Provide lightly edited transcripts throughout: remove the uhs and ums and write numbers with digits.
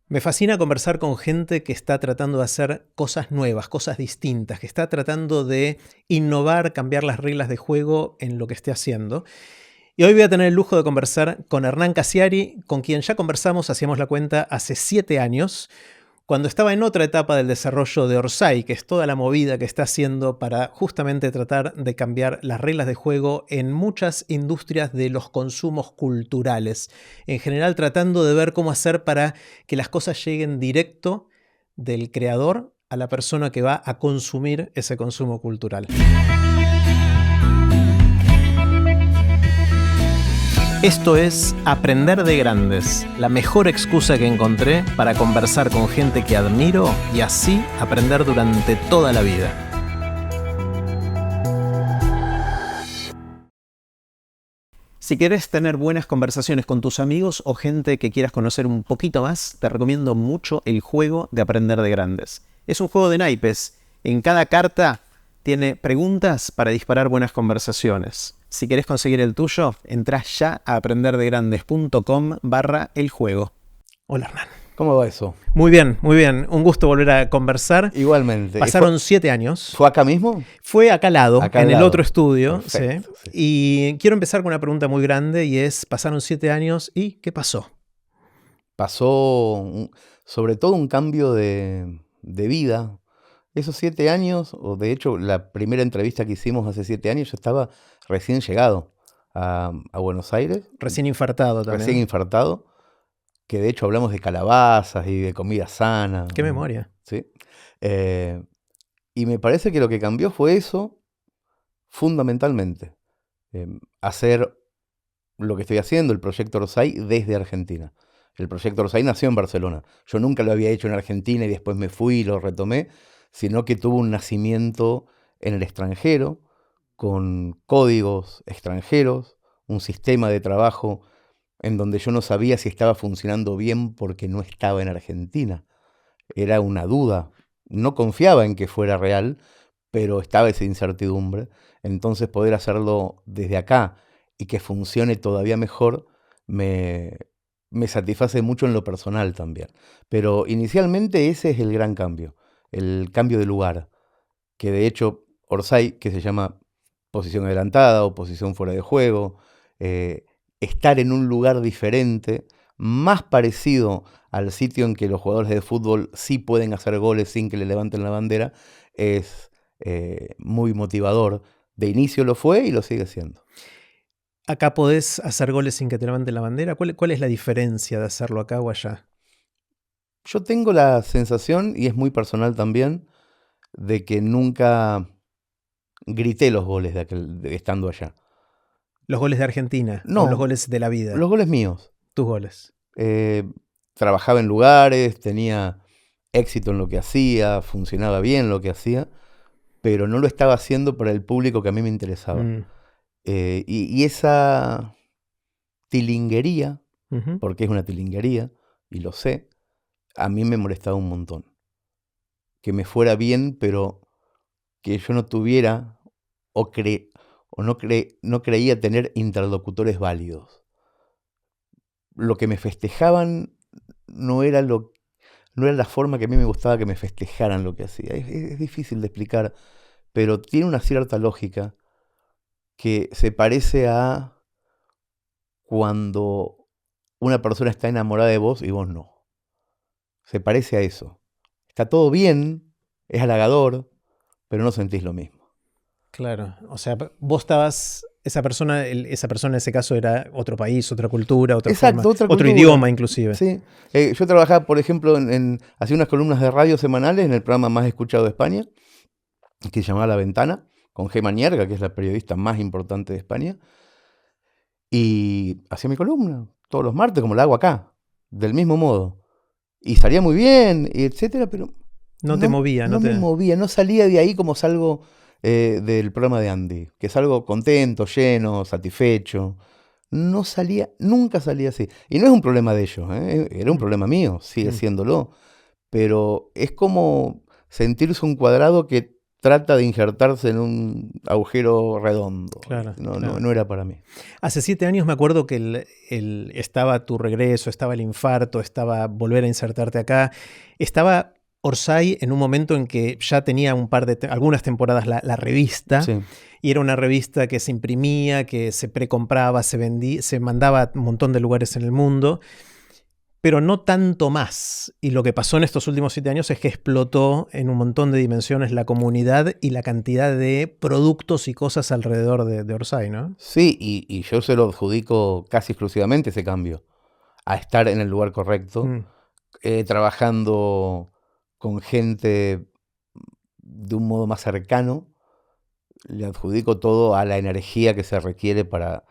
Me fascina conversar con gente que está tratando de hacer cosas nuevas, cosas distintas, que está tratando de innovar, cambiar las reglas de juego en lo que esté haciendo. Y hoy voy a tener el lujo de conversar con Hernán Casiari, con quien ya conversamos, hacíamos la cuenta, hace 7 años, cuando estaba en otra etapa del desarrollo de Orsay, que es toda la movida que está haciendo para justamente tratar de cambiar las reglas de juego en muchas industrias de los consumos culturales. En general tratando de ver cómo hacer para que las cosas lleguen directo del creador a la persona que va a consumir ese consumo cultural. Esto es Aprender de Grandes, la mejor excusa que encontré para conversar con gente que admiro y así aprender durante toda la vida. Si quieres tener buenas conversaciones con tus amigos o gente que quieras conocer un poquito más, te recomiendo mucho el juego de Aprender de Grandes. Es un juego de naipes. En cada carta tiene preguntas para disparar buenas conversaciones. Si querés conseguir el tuyo, entrás ya a aprenderdegrandes.com/el juego. Hola, Hernán. ¿Cómo va eso? Muy bien, muy bien. Un gusto volver a conversar. Igualmente. Pasaron 7 años. ¿Fue acá mismo? Fue acá al lado, Acá en al el lado. otro estudio. Perfecto, Sí. sí. Y quiero empezar con una pregunta muy grande y es, pasaron 7 años y ¿qué pasó? Pasó sobre todo un cambio de vida. Esos 7 años, o de hecho la primera entrevista que hicimos hace 7 años, yo estaba recién llegado a Buenos Aires, Recién infartado también. recién infartado, que de hecho hablamos de calabazas y de comida sana. Qué memoria. ¿Sí? Y me parece que lo que cambió fue eso, fundamentalmente. Hacer lo que estoy haciendo, el proyecto Orsay, desde Argentina. El proyecto Orsay nació en Barcelona. Yo nunca lo había hecho en Argentina y después me fui y lo retomé, sino que tuvo un nacimiento en el extranjero, con códigos extranjeros, un sistema de trabajo en donde yo no sabía si estaba funcionando bien porque no estaba en Argentina. Era una duda. No confiaba en que fuera real, pero estaba esa incertidumbre. Entonces poder hacerlo desde acá y que funcione todavía mejor me satisface mucho en lo personal también. Pero inicialmente ese es el gran cambio, el cambio de lugar, que de hecho Orsay, que se llama posición adelantada o posición fuera de juego, estar en un lugar diferente, más parecido al sitio en que los jugadores de fútbol sí pueden hacer goles sin que le levanten la bandera, es muy motivador. De inicio lo fue y lo sigue siendo. ¿Acá podés hacer goles sin que te levanten la bandera? ¿Cuál es la diferencia de hacerlo acá o allá? Yo tengo la sensación, y es muy personal también, de que nunca grité los goles estando allá. ¿Los goles de Argentina? No, ¿O los goles de la vida? Los goles míos. Tus goles. Trabajaba en lugares, tenía éxito en lo que hacía, funcionaba bien lo que hacía, pero no lo estaba haciendo para el público que a mí me interesaba. Y esa tilinguería, porque es una tilinguería, y lo sé, a mí me molestaba un montón. Que me fuera bien, pero que yo no tuviera no creía tener interlocutores válidos. Lo que me festejaban no era la forma que a mí me gustaba que me festejaran lo que hacía. Es difícil de explicar, pero tiene una cierta lógica que se parece a cuando una persona está enamorada de vos y vos no. Se parece a eso. Está todo bien, es halagador, pero no sentís lo mismo. Claro, o sea, vos estabas, esa persona en ese caso era otro país, otra cultura, otra Exacto, forma, otra otro cultura. idioma inclusive. Sí. Yo trabajaba, por ejemplo, hacía unas columnas de radio semanales en el programa más escuchado de España, que se llamaba La Ventana, con Gemma Nierga, que es la periodista más importante de España, y hacía mi columna todos los martes, como la hago acá, del mismo modo. Y salía muy bien, y etcétera, pero No te movía, no me movía, no salía de ahí como salgo del programa de Andy, que salgo contento, lleno, satisfecho. No salía, nunca salía así. Y no es un problema de ellos, era un problema mío, sigue siéndolo. Pero es como sentirse un cuadrado que trata de injertarse en un agujero redondo. Claro, No, claro. no era para mí. Hace 7 años me acuerdo que estaba tu regreso, estaba el infarto, estaba volver a insertarte acá. Estaba Orsay en un momento en que ya tenía algunas temporadas la revista, Sí. y era una revista que se imprimía, que se precompraba, se vendía, se mandaba a un montón de lugares en el mundo, pero no tanto más. Y lo que pasó en estos últimos 7 años es que explotó en un montón de dimensiones la comunidad y la cantidad de productos y cosas alrededor de Orsay, ¿no? Sí, y yo se lo adjudico casi exclusivamente ese cambio, a estar en el lugar correcto, trabajando con gente de un modo más cercano. Le adjudico todo a la energía que se requiere para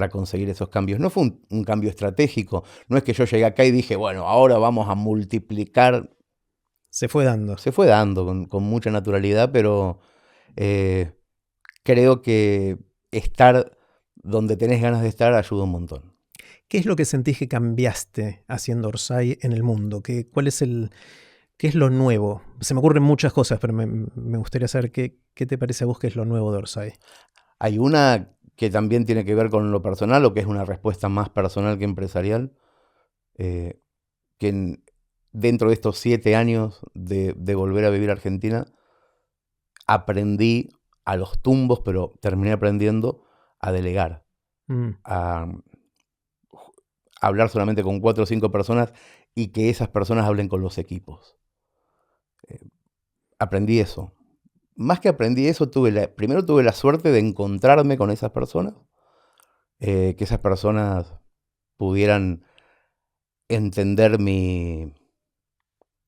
conseguir esos cambios. No fue un cambio estratégico, no es que yo llegué acá y dije, bueno, ahora vamos a multiplicar. Se fue dando. Se fue dando con mucha naturalidad, pero creo que estar donde tenés ganas de estar ayuda un montón. ¿Qué es lo que sentís que cambiaste haciendo Orsay en el mundo? ¿Qué es lo nuevo? Se me ocurren muchas cosas, pero me gustaría saber qué te parece a vos que es lo nuevo de Orsay. Hay una que también tiene que ver con lo personal, o que es una respuesta más personal que empresarial, que dentro de estos 7 años de volver a vivir a Argentina, aprendí a los tumbos, pero terminé aprendiendo a delegar, a hablar solamente con 4 o 5 personas y que esas personas hablen con los equipos. Aprendí eso. Más que aprendí eso, primero tuve la suerte de encontrarme con esas personas, que esas personas pudieran entender mi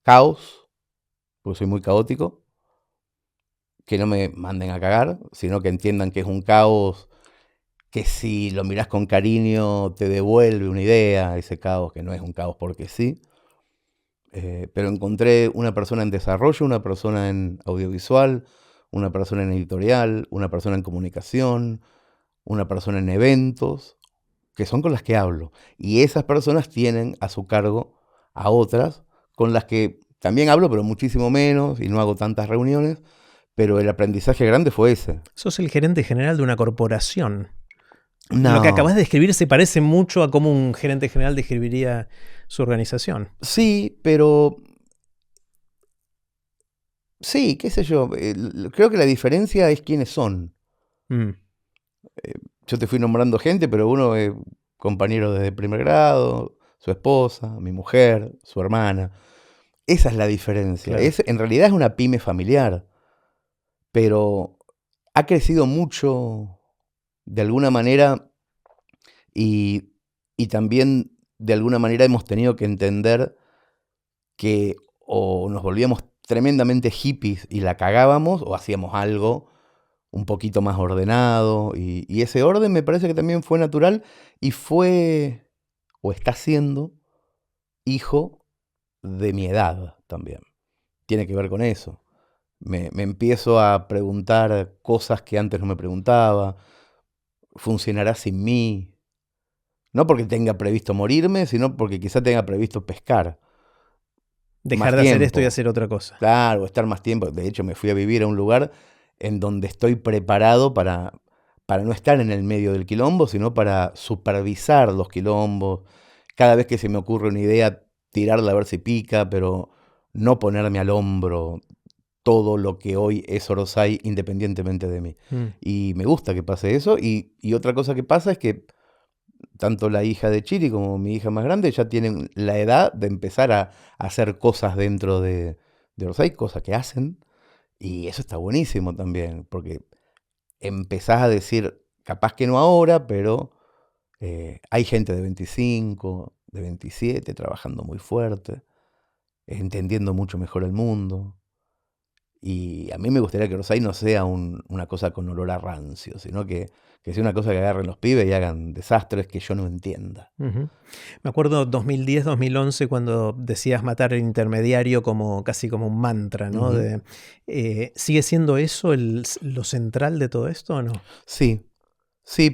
caos, porque soy muy caótico, que no me manden a cagar, sino que entiendan que es un caos que si lo mirás con cariño te devuelve una idea, ese caos que no es un caos porque sí. Pero encontré una persona en desarrollo, una persona en audiovisual, una persona en editorial, una persona en comunicación, una persona en eventos, que son con las que hablo. Y esas personas tienen a su cargo a otras con las que también hablo, pero muchísimo menos, y no hago tantas reuniones, pero el aprendizaje grande fue ese. Sos el gerente general de una corporación. No. Lo que acabas de describir se parece mucho a cómo un gerente general describiría su organización. Sí, pero sí, qué sé yo. Creo que la diferencia es quiénes son. Yo te fui nombrando gente, pero uno es compañero desde primer grado, su esposa, mi mujer, su hermana. Esa es la diferencia. Claro. En realidad es una pyme familiar, pero ha crecido mucho de alguna manera y también de alguna manera hemos tenido que entender que o nos volvíamos tremendamente hippies y la cagábamos, o hacíamos algo un poquito más ordenado, y ese orden me parece que también fue natural y fue, o está siendo, hijo de mi edad también. Tiene que ver con eso. Me empiezo a preguntar cosas que antes no me preguntaba. ¿Funcionará sin mí? No porque tenga previsto morirme, sino porque quizá tenga previsto pescar. Dejar Más de hacer esto y tiempo. hacer otra cosa. Claro, estar más tiempo. De hecho, me fui a vivir a un lugar en donde estoy preparado para no estar en el medio del quilombo, sino para supervisar los quilombos. Cada vez que se me ocurre una idea, tirarla a ver si pica, pero no ponerme al hombro todo lo que hoy es Orsay independientemente de mí. Y me gusta que pase eso. Y otra cosa que pasa es que tanto la hija de Chiri como mi hija más grande ya tienen la edad de empezar a hacer cosas dentro de Orsay, cosas que hacen. Y eso está buenísimo también, porque empezás a decir, capaz que no ahora, pero hay gente de 25, de 27 trabajando muy fuerte, entendiendo mucho mejor el mundo. Y a mí me gustaría que Orsay no sea una cosa con olor a rancio, sino que sea una cosa que agarren los pibes y hagan desastres que yo no entienda. Me acuerdo 2010, 2011, cuando decías matar el intermediario casi como un mantra, ¿no? ¿Sigue siendo eso lo central de todo esto o no? Sí,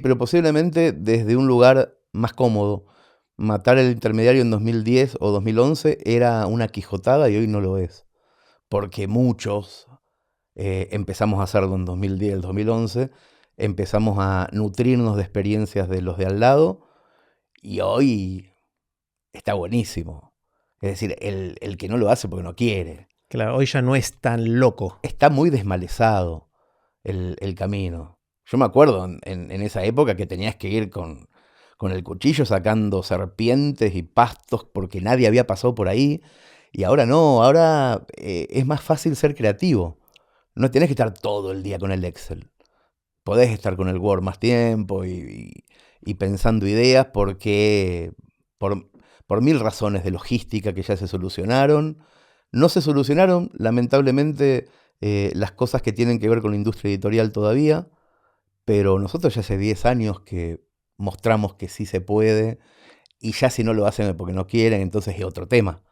pero posiblemente desde un lugar más cómodo. Matar el intermediario en 2010 o 2011 era una quijotada y hoy no lo es. Porque muchos empezamos a hacerlo en 2010, 2011, empezamos a nutrirnos de experiencias de los de al lado y hoy está buenísimo. Es decir, el que no lo hace porque no quiere. Claro, hoy ya no es tan loco. Está muy desmalezado el camino. Yo me acuerdo en esa época que tenías que ir con el cuchillo sacando serpientes y pastos porque nadie había pasado por ahí. Y ahora no, ahora es más fácil ser creativo. No tenés que estar todo el día con el Excel. Podés estar con el Word más tiempo y pensando ideas porque por mil razones de logística que ya se solucionaron. No se solucionaron, lamentablemente, las cosas que tienen que ver con la industria editorial todavía, pero nosotros ya hace 10 años que mostramos que sí se puede y ya si no lo hacen es porque no quieren, entonces es otro tema.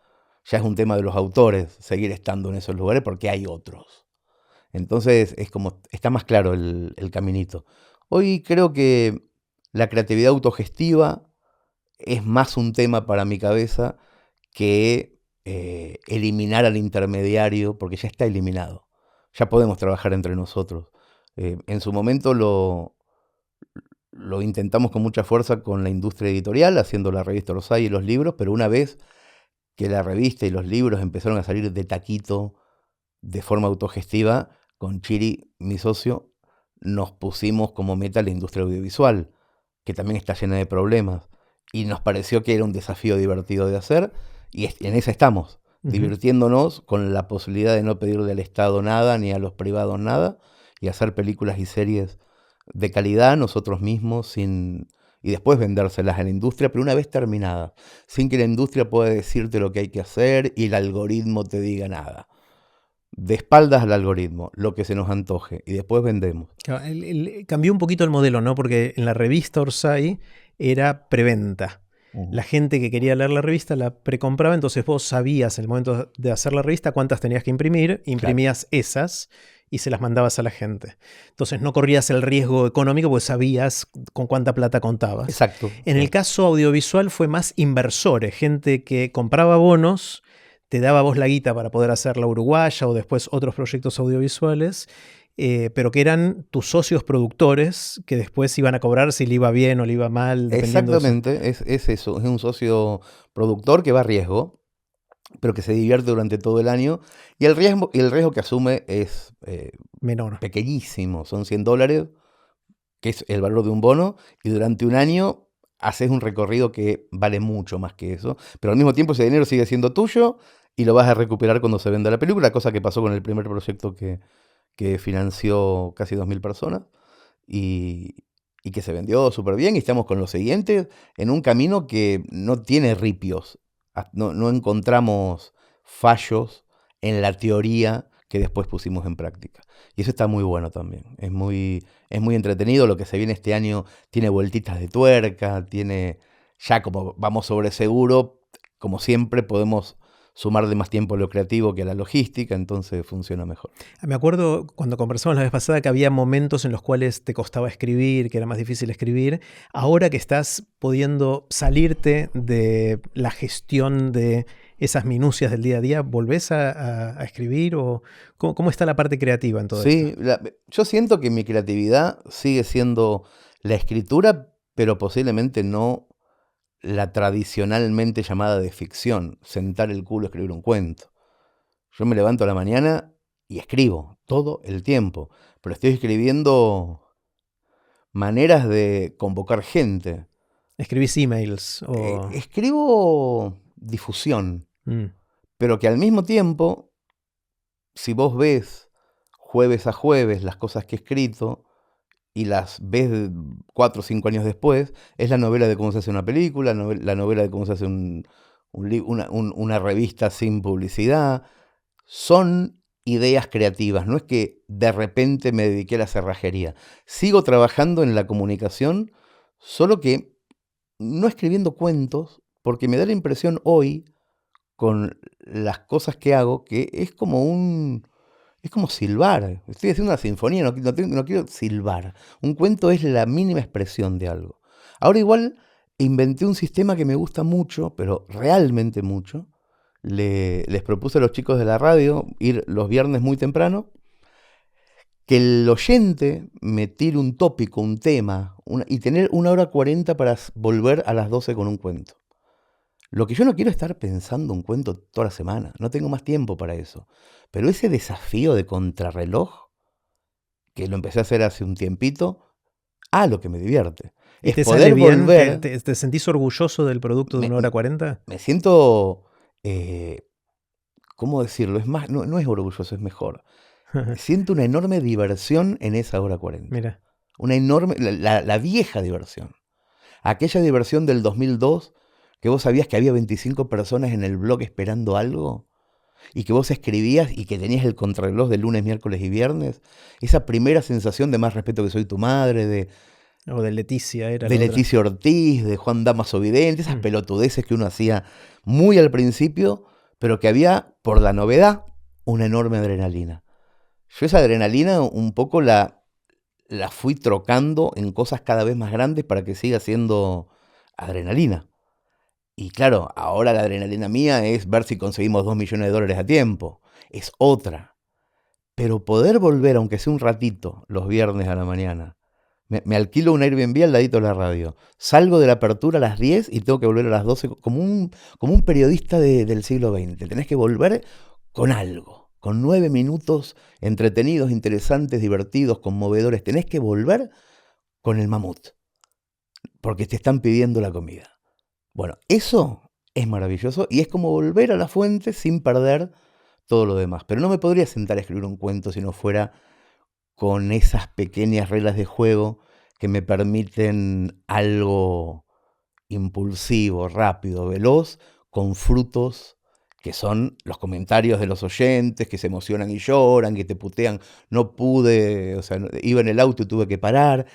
Ya es un tema de los autores seguir estando en esos lugares porque hay otros. Entonces es como, está más claro el caminito. Hoy creo que la creatividad autogestiva es más un tema para mi cabeza que eliminar al intermediario, porque ya está eliminado. Ya podemos trabajar entre nosotros. En su momento lo intentamos con mucha fuerza con la industria editorial, haciendo la revista Orsay y los libros, pero una vez que la revista y los libros empezaron a salir de taquito de forma autogestiva, con Chiri, mi socio, nos pusimos como meta la industria audiovisual, que también está llena de problemas. Y nos pareció que era un desafío divertido de hacer, y en esa estamos, divirtiéndonos con la posibilidad de no pedirle al Estado nada, ni a los privados nada, y hacer películas y series de calidad nosotros mismos, y después vendérselas a la industria, pero una vez terminadas, sin que la industria pueda decirte lo que hay que hacer y el algoritmo te diga nada. De espaldas al algoritmo, lo que se nos antoje, y después vendemos. Claro, cambió un poquito el modelo, ¿no? Porque en la revista Orsay era preventa. La gente que quería leer la revista la precompraba, entonces vos sabías en el momento de hacer la revista cuántas tenías que imprimir, imprimías esas y se las mandabas a la gente. Entonces no corrías el riesgo económico porque sabías con cuánta plata contabas. Exacto. En el caso audiovisual fue más inversores, gente que compraba bonos, te daba vos la guita para poder hacer La Uruguaya o después otros proyectos audiovisuales, pero que eran tus socios productores que después iban a cobrar si le iba bien o le iba mal. Exactamente, es eso, es un socio productor que va a riesgo, pero que se divierte durante todo el año, y el riesgo que asume es menor, pequeñísimo, son $100, que es el valor de un bono, y durante un año haces un recorrido que vale mucho más que eso, pero al mismo tiempo ese dinero sigue siendo tuyo y lo vas a recuperar cuando se venda la película, cosa que pasó con el primer proyecto que financió casi 2.000 personas y que se vendió súper bien, y estamos con los siguientes en un camino que no tiene ripios, no encontramos fallos en la teoría que después pusimos en práctica. Y eso está muy bueno también, es muy entretenido. Lo que se viene este año tiene vueltitas de tuerca, ya como vamos sobre seguro, como siempre podemos sumarle más tiempo a lo creativo que a la logística, entonces funciona mejor. Me acuerdo cuando conversamos la vez pasada que había momentos en los cuales te costaba escribir, que era más difícil escribir. Ahora que estás pudiendo salirte de la gestión de esas minucias del día a día, ¿volvés a escribir? ¿O cómo está la parte creativa en todo esto? Sí, yo siento que mi creatividad sigue siendo la escritura, pero posiblemente no la tradicionalmente llamada de ficción, sentar el culo a escribir un cuento. Yo me levanto a la mañana y escribo todo el tiempo, pero estoy escribiendo maneras de convocar gente. ¿Escribís emails? Escribo difusión, pero que al mismo tiempo, si vos ves jueves a jueves las cosas que he escrito, y las ves 4 o 5 años después, es la novela de cómo se hace una película, la novela de cómo se hace una revista sin publicidad. Son ideas creativas, no es que de repente me dediqué a la cerrajería. Sigo trabajando en la comunicación, solo que no escribiendo cuentos, porque me da la impresión hoy, con las cosas que hago, que es como silbar. Estoy haciendo una sinfonía, no quiero silbar. Un cuento es la mínima expresión de algo. Ahora igual inventé un sistema que me gusta mucho, pero realmente mucho. Les propuse a los chicos de la radio ir los viernes muy temprano que el oyente me tire un tópico, un tema, y tener 1 hora 40 para volver a las 12 con un cuento. Lo que yo no quiero es estar pensando un cuento toda la semana, no tengo más tiempo para eso. Pero ese desafío de contrarreloj, que lo empecé a hacer hace un tiempito, lo que me divierte. ¿Y Es te poder sale bien? volver. ¿Te sentís orgulloso del producto de Me, 1 hora 40? me siento, ¿cómo decirlo? Es más, no es orgulloso, es mejor. Siento una enorme diversión en esa 1 hora 40. Mira. Una enorme, la vieja diversión. Aquella diversión del 2002, que vos sabías que había 25 personas en el blog esperando algo, y que vos escribías y que tenías el contrarreloj de lunes, miércoles y viernes. Esa primera sensación de Más respeto que soy tu madre, O de Leticia era de la otra. Leticia Ortiz, de Juan Damaso Vidente, esas pelotudeces que uno hacía muy al principio, pero que había, por la novedad, una enorme adrenalina. Yo esa adrenalina un poco la fui trocando en cosas cada vez más grandes para que siga siendo adrenalina. Y claro, ahora la adrenalina mía es ver si conseguimos $2 millones a tiempo. Es otra. Pero poder volver, aunque sea un ratito, los viernes a la mañana. Me alquilo un Airbnb al ladito de la radio. Salgo de la apertura a las 10 y tengo que volver a las 12 como un periodista del siglo XX. Tenés que volver con algo, con 9 minutos entretenidos, interesantes, divertidos, conmovedores. Tenés que volver con el mamut, porque te están pidiendo la comida. Bueno, eso es maravilloso y es como volver a la fuente sin perder todo lo demás. Pero no me podría sentar a escribir un cuento si no fuera con esas pequeñas reglas de juego que me permiten algo impulsivo, rápido, veloz, con frutos que son los comentarios de los oyentes, que se emocionan y lloran, que te putean, no pude, o sea, iba en el auto y tuve que parar.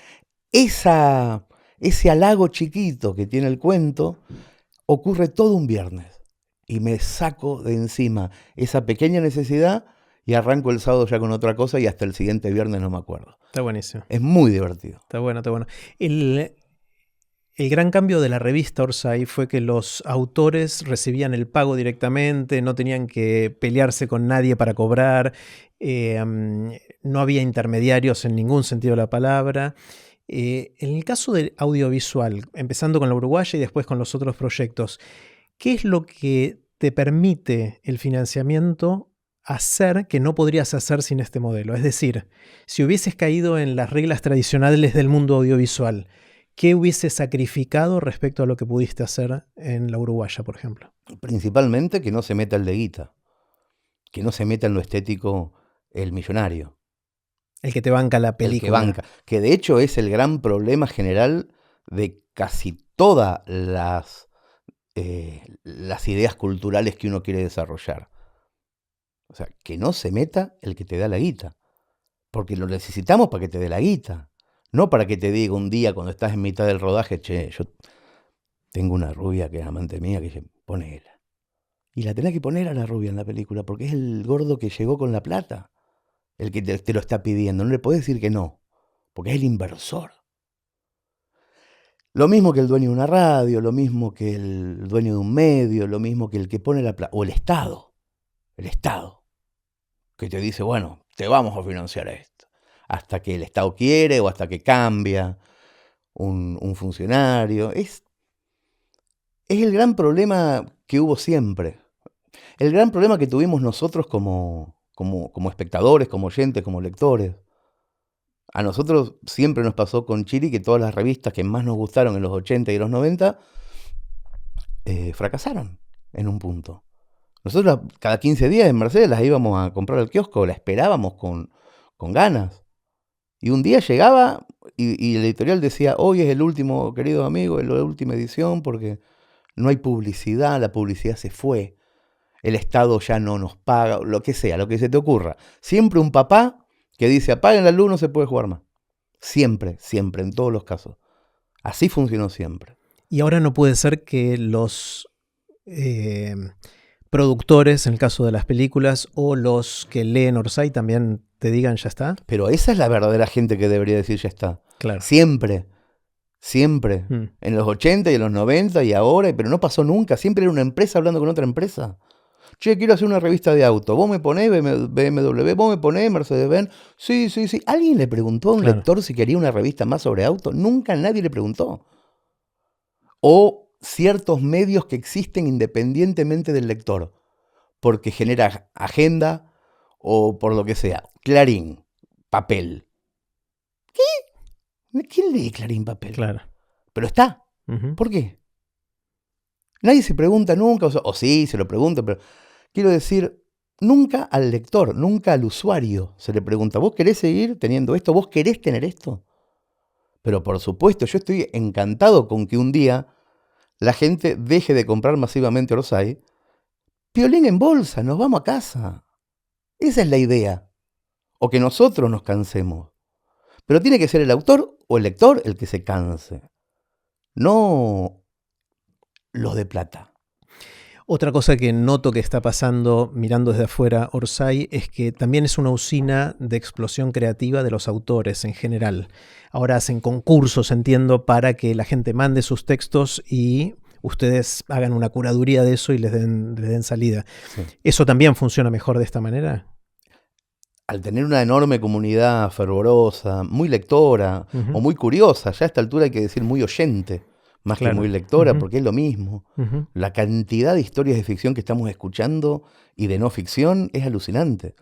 Ese halago chiquito que tiene el cuento ocurre todo un viernes y me saco de encima esa pequeña necesidad y arranco el sábado ya con otra cosa y hasta el siguiente viernes no me acuerdo. Está buenísimo. Es muy divertido. Está bueno, está bueno. El gran cambio de la revista Orsay fue que los autores recibían el pago directamente, no tenían que pelearse con nadie para cobrar, no había intermediarios en ningún sentido de la palabra. En el caso del audiovisual, empezando con la uruguaya y después con los otros proyectos, ¿qué es lo que te permite el financiamiento hacer que no podrías hacer sin este modelo? Es decir, si hubieses caído en las reglas tradicionales del mundo audiovisual, ¿qué hubieses sacrificado respecto a lo que pudiste hacer en la uruguaya, por ejemplo? Principalmente que no se meta el de guita, que no se meta en lo estético el millonario. El que te banca la película. El que banca, que de hecho es el gran problema general de casi todas las ideas culturales que uno quiere desarrollar. O sea, que no se meta el que te da la guita, porque lo necesitamos para que te dé la guita, no para que te diga un día cuando estás en mitad del rodaje, che, yo tengo una rubia que es amante mía, que dice, ponela. Y la tenés que poner a la rubia en la película, porque es el gordo que llegó con la plata, el que te lo está pidiendo. No le podés decir que no, porque es el inversor. Lo mismo que el dueño de una radio, lo mismo que el dueño de un medio, lo mismo que el que pone la plata, o el Estado, que te dice, bueno, te vamos a financiar esto, hasta que el Estado quiere o hasta que cambia un funcionario. Es el gran problema que hubo siempre. El gran problema que tuvimos nosotros como espectadores, como oyentes, como lectores. A nosotros siempre nos pasó con Chiri que todas las revistas que más nos gustaron en los 80 y los 90 fracasaron en un punto. Nosotros cada 15 días en Mercedes las íbamos a comprar al kiosco, la esperábamos con ganas. Y un día llegaba y el editorial decía, hoy es el último, querido amigo, es la última edición porque no hay publicidad, la publicidad se fue. El Estado ya no nos paga, lo que sea, lo que se te ocurra. Siempre un papá que dice, apaguen la luz, no se puede jugar más. Siempre, siempre, en todos los casos. Así funcionó siempre. Y ahora no puede ser que los productores, en el caso de las películas, o los que leen Orsay también te digan ya está. Pero esa es la verdadera gente que debería decir ya está. Claro. Siempre. En los 80 y en los 90 y ahora, pero no pasó nunca. Siempre era una empresa hablando con otra empresa. Che, quiero hacer una revista de auto. ¿Vos me ponés BMW? ¿Vos me ponés Mercedes-Benz? Sí, sí, sí. ¿Alguien le preguntó a un Claro. lector si quería una revista más sobre auto? Nunca nadie le preguntó. O ciertos medios que existen independientemente del lector, porque genera agenda o por lo que sea. Clarín, papel. ¿Quién lee Clarín papel? Claro. Pero está. Ujú. ¿Por qué? Nadie se pregunta nunca, o sí, se lo pregunta, pero quiero decir, nunca al lector, nunca al usuario se le pregunta, ¿vos querés seguir teniendo esto? ¿Vos querés tener esto? Pero por supuesto, yo estoy encantado con que un día la gente deje de comprar masivamente Orsay. Piolín en bolsa, nos vamos a casa. Esa es la idea. O que nosotros nos cansemos. Pero tiene que ser el autor o el lector el que se canse. No los de plata. Otra cosa que noto que está pasando mirando desde afuera Orsay es que también es una usina de explosión creativa de los autores en general. Ahora hacen concursos, entiendo, para que la gente mande sus textos y ustedes hagan una curaduría de eso y les den salida. Sí. ¿Eso también funciona mejor de esta manera? Al tener una enorme comunidad fervorosa, muy lectora o muy curiosa, ya a esta altura hay que decir muy oyente, más que muy lectora, porque es lo mismo. La cantidad de historias de ficción que estamos escuchando y de no ficción es alucinante.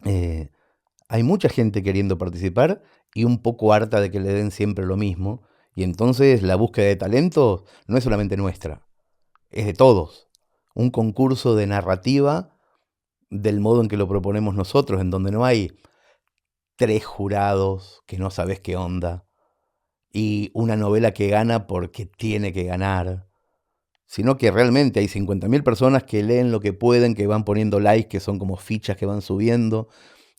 Hay mucha gente queriendo participar y un poco harta de que le den siempre lo mismo. Y entonces la búsqueda de talentos no es solamente nuestra, es de todos. Un concurso de narrativa del modo en que lo proponemos nosotros, en donde no hay 3 jurados que no sabes qué onda y una novela que gana porque tiene que ganar, sino que realmente hay 50.000 personas que leen lo que pueden, que van poniendo likes, que son como fichas que van subiendo,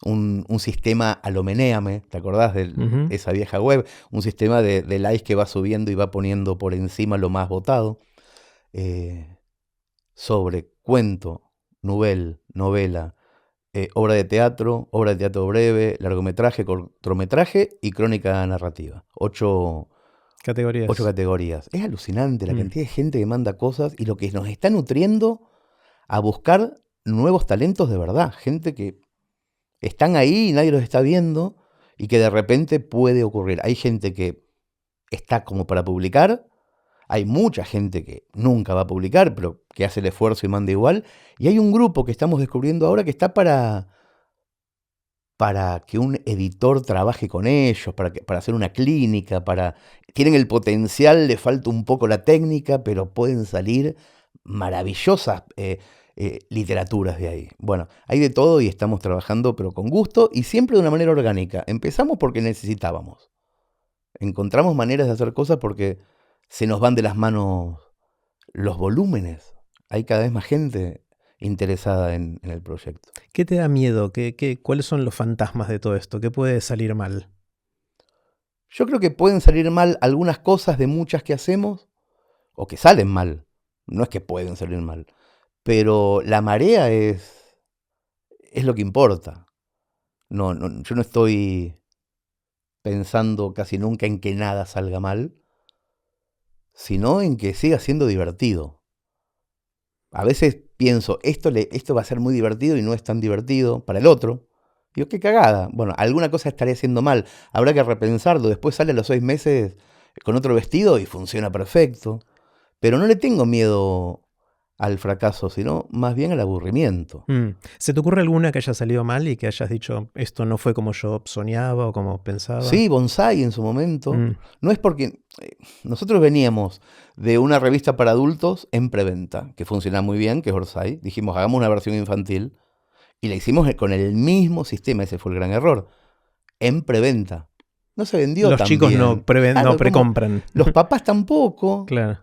un sistema a lo Menéame, ¿te acordás de esa vieja web? Un sistema de likes que va subiendo y va poniendo por encima lo más votado, sobre cuento, novela, obra de teatro breve, largometraje, cortometraje y crónica narrativa. 8 categorías. Es alucinante la cantidad de gente que manda cosas y lo que nos está nutriendo a buscar nuevos talentos de verdad. Gente que están ahí y nadie los está viendo y que de repente puede ocurrir. Hay gente que está como para publicar. Hay mucha gente que nunca va a publicar, pero que hace el esfuerzo y manda igual. Y hay un grupo que estamos descubriendo ahora que está para que un editor trabaje con ellos, para hacer una clínica, tienen el potencial, le falta un poco la técnica, pero pueden salir maravillosas literaturas de ahí. Bueno, hay de todo y estamos trabajando, pero con gusto y siempre de una manera orgánica. Empezamos porque necesitábamos. Encontramos maneras de hacer cosas porque se nos van de las manos los volúmenes. Hay cada vez más gente interesada en el proyecto. ¿Qué te da miedo? ¿Cuáles son los fantasmas de todo esto? ¿Qué puede salir mal? Yo creo que pueden salir mal algunas cosas de muchas que hacemos, o que salen mal. No es que pueden salir mal. Pero la marea es lo que importa. Yo no estoy pensando casi nunca en que nada salga mal, sino en que siga siendo divertido. A veces pienso, esto va a ser muy divertido y no es tan divertido para el otro. Digo, qué cagada. Bueno, alguna cosa estaré haciendo mal. Habrá que repensarlo. Después sale a los 6 meses con otro vestido y funciona perfecto. Pero no le tengo miedo al fracaso, sino más bien al aburrimiento. ¿Se te ocurre alguna que haya salido mal y que hayas dicho, esto no fue como yo soñaba o como pensaba? Sí, Bonsai en su momento. No es porque nosotros veníamos de una revista para adultos en preventa, que funciona muy bien, que es Orsay. Dijimos, hagamos una versión infantil. Y la hicimos con el mismo sistema, ese fue el gran error. En preventa. No se vendió tan bien. Los chicos no precompran. Los papás tampoco. Claro.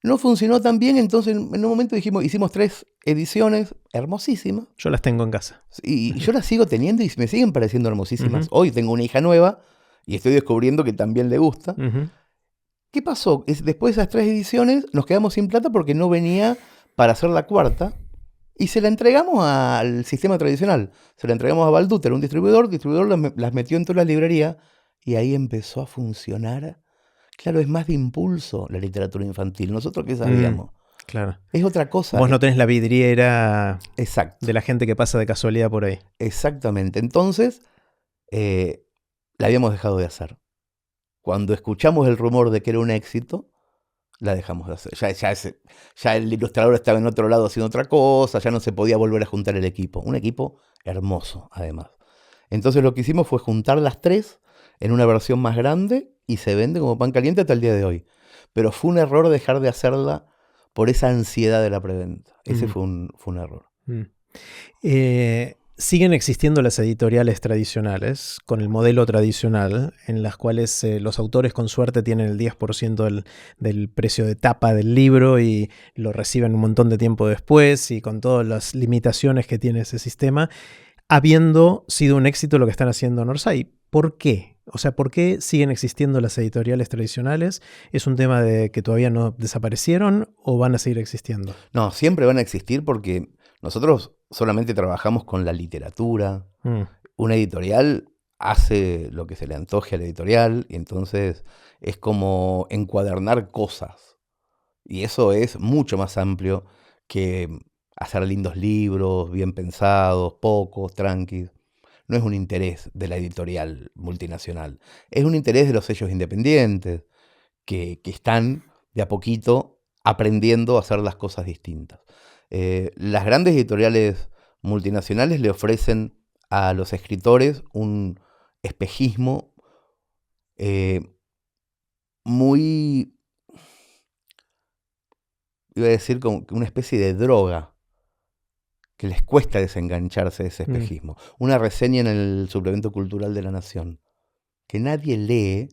No funcionó tan bien, entonces en un momento hicimos 3 ediciones hermosísimas. Yo las tengo en casa. Y yo las sigo teniendo y me siguen pareciendo hermosísimas. Hoy tengo una hija nueva y estoy descubriendo que también le gusta. ¿Qué pasó? Después de esas 3 ediciones nos quedamos sin plata porque no venía para hacer la 4ª. Y se la entregamos al sistema tradicional. Se la entregamos a Balduter, un distribuidor. El distribuidor las metió en toda la librería y ahí empezó a funcionar. Claro, es más de impulso la literatura infantil. ¿Nosotros qué sabíamos? Claro. Es otra cosa. Vos no tenés la vidriera Exacto. de la gente que pasa de casualidad por ahí. Exactamente. Entonces, la habíamos dejado de hacer. Cuando escuchamos el rumor de que era un éxito, la dejamos de hacer. Ya el ilustrador estaba en otro lado haciendo otra cosa, ya no se podía volver a juntar el equipo. Un equipo hermoso, además. Entonces lo que hicimos fue juntar las tres en una versión más grande y se vende como pan caliente hasta el día de hoy. Pero fue un error dejar de hacerla por esa ansiedad de la preventa. Ese fue un error. Siguen existiendo las editoriales tradicionales, con el modelo tradicional, en las cuales los autores con suerte tienen el 10% del precio de tapa del libro y lo reciben un montón de tiempo después, y con todas las limitaciones que tiene ese sistema, habiendo sido un éxito lo que están haciendo en Orsay. ¿Por qué? O sea, ¿por qué siguen existiendo las editoriales tradicionales? ¿Es un tema de que todavía no desaparecieron o van a seguir existiendo? No, siempre van a existir porque nosotros solamente trabajamos con la literatura. Una editorial hace lo que se le antoje a la editorial y entonces es como encuadernar cosas. Y eso es mucho más amplio que hacer lindos libros, bien pensados, pocos, tranquilos. No es un interés de la editorial multinacional, es un interés de los sellos independientes que están de a poquito aprendiendo a hacer las cosas distintas. Las grandes editoriales multinacionales le ofrecen a los escritores un espejismo muy, iba a decir, como una especie de droga, que les cuesta desengancharse de ese espejismo. Una reseña en el suplemento cultural de La Nación, que nadie lee,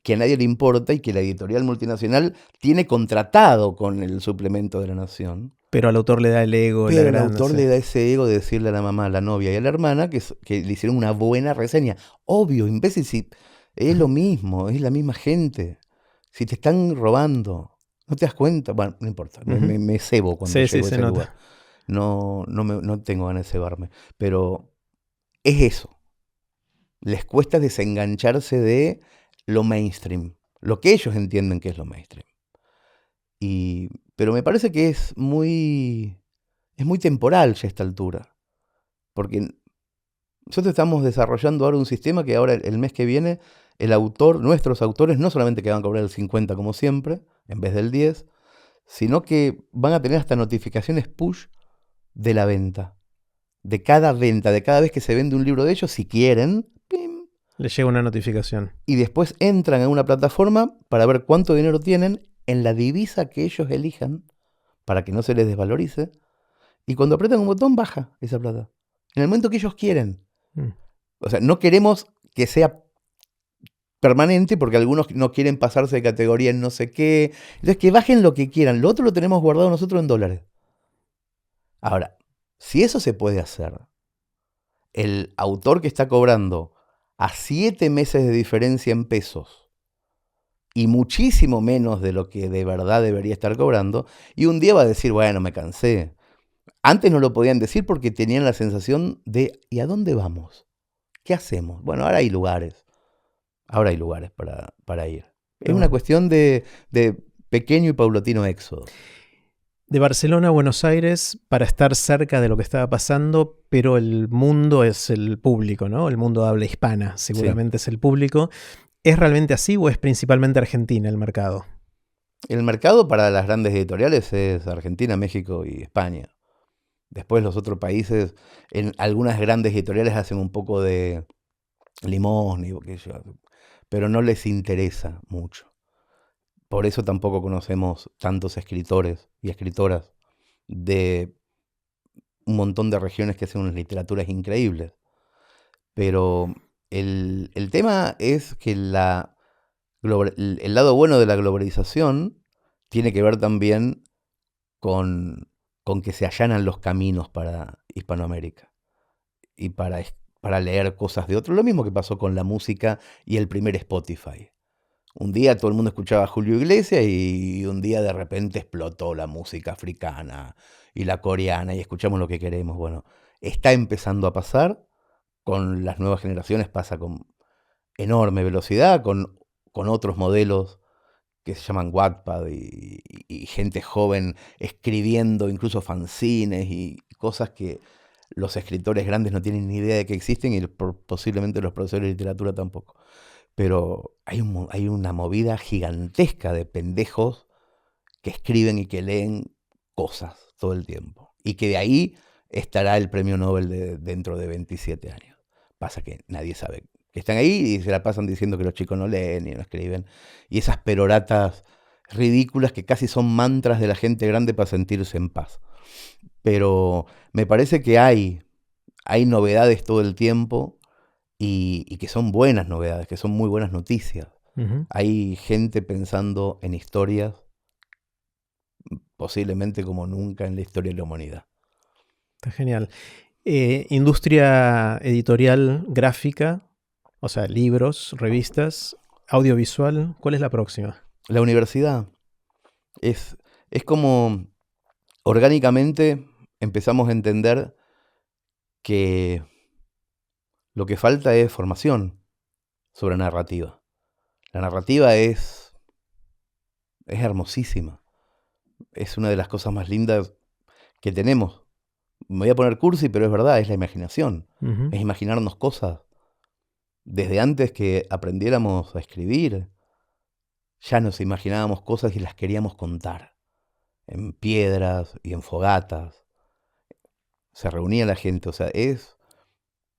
que a nadie le importa y que la editorial multinacional tiene contratado con el suplemento de La Nación. Pero al autor le da el ego. Pero el autor le da ese ego de decirle a la mamá, a la novia y a la hermana que le hicieron una buena reseña. Obvio, imbécil, si es lo mismo, es la misma gente. Si te están robando, ¿no te das cuenta? Bueno, no importa, me cebo cuando llego a ese lugar. No tengo ganas de cebarme. Pero es eso. Les cuesta desengancharse de lo mainstream, lo que ellos entienden que es lo mainstream. Pero me parece que es muy temporal ya a esta altura. Porque nosotros estamos desarrollando ahora un sistema que ahora el mes que viene, nuestros autores, no solamente que van a cobrar el 50 como siempre, en vez del 10, sino que van a tener hasta notificaciones push de la venta. De cada vez que se vende un libro de ellos, si quieren, ¡pim!, les llega una notificación. Y después entran en una plataforma para ver cuánto dinero tienen en la divisa que ellos elijan, para que no se les desvalorice. Y cuando apretan un botón, baja esa plata. En el momento que ellos quieren. O sea, no queremos que sea permanente porque algunos no quieren pasarse de categoría en no sé qué. Entonces, que bajen lo que quieran. Lo otro lo tenemos guardado nosotros en dólares. Ahora, si eso se puede hacer, el autor que está cobrando a 7 meses de diferencia en pesos y muchísimo menos de lo que de verdad debería estar cobrando, y un día va a decir, bueno, me cansé. Antes no lo podían decir porque tenían la sensación de, ¿y a dónde vamos? ¿Qué hacemos? Bueno, ahora hay lugares. Ahora hay lugares para ir. Es una cuestión de pequeño y paulatino éxodo. De Barcelona a Buenos Aires para estar cerca de lo que estaba pasando, pero el mundo es el público, ¿no? El mundo de habla hispana, seguramente sí. Es el público. ¿Es realmente así o es principalmente Argentina el mercado? El mercado para las grandes editoriales es Argentina, México y España. Después los otros países, en algunas grandes editoriales hacen un poco de limosna, pero no les interesa mucho. Por eso tampoco conocemos tantos escritores y escritoras de un montón de regiones que hacen unas literaturas increíbles. Pero el tema es que el lado bueno de la globalización tiene que ver también con que se allanan los caminos para Hispanoamérica y para leer cosas de otro. Lo mismo que pasó con la música y el primer Spotify. Un día todo el mundo escuchaba a Julio Iglesias y un día de repente explotó la música africana y la coreana y escuchamos lo que queremos. Bueno, está empezando a pasar. Con las nuevas generaciones pasa con enorme velocidad, con otros modelos que se llaman Wattpad y gente joven escribiendo incluso fanzines y cosas que los escritores grandes no tienen ni idea de que existen y posiblemente los profesores de literatura tampoco. Pero hay una movida gigantesca de pendejos que escriben y que leen cosas todo el tiempo. Y que de ahí estará el premio Nobel dentro de 27 años. Pasa que nadie sabe que están ahí y se la pasan diciendo que los chicos no leen y no escriben. Y esas peroratas ridículas que casi son mantras de la gente grande para sentirse en paz. Pero me parece que hay novedades todo el tiempo y que son buenas novedades, que son muy buenas noticias. Ujú. Hay gente pensando en historias posiblemente como nunca en la historia de la humanidad. Está genial. Industria editorial gráfica, o sea, libros, revistas, audiovisual, ¿cuál es la próxima? La universidad es como orgánicamente empezamos a entender que lo que falta es formación sobre narrativa. La narrativa es hermosísima. Es una de las cosas más lindas que tenemos. Me voy a poner cursi, pero es verdad, es la imaginación. Ujú. Es imaginarnos cosas. Desde antes que aprendiéramos a escribir, ya nos imaginábamos cosas y las queríamos contar. En piedras y en fogatas. Se reunía la gente, o sea, es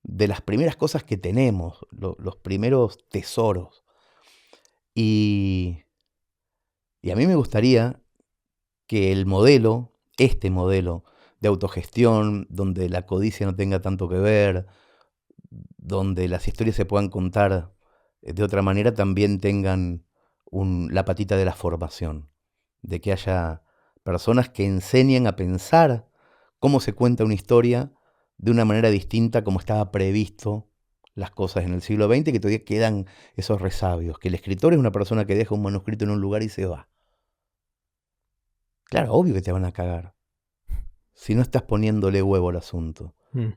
de las primeras cosas que tenemos, los primeros tesoros. Y a mí me gustaría que el modelo, este modelo de autogestión, donde la codicia no tenga tanto que ver, donde las historias se puedan contar de otra manera, también tengan la patita de la formación, de que haya personas que enseñen a pensar cómo se cuenta una historia de una manera distinta como estaba previsto las cosas en el siglo XX, que todavía quedan esos resabios, que el escritor es una persona que deja un manuscrito en un lugar y se va. Claro, obvio que te van a cagar, si no estás poniéndole huevo al asunto. Mm.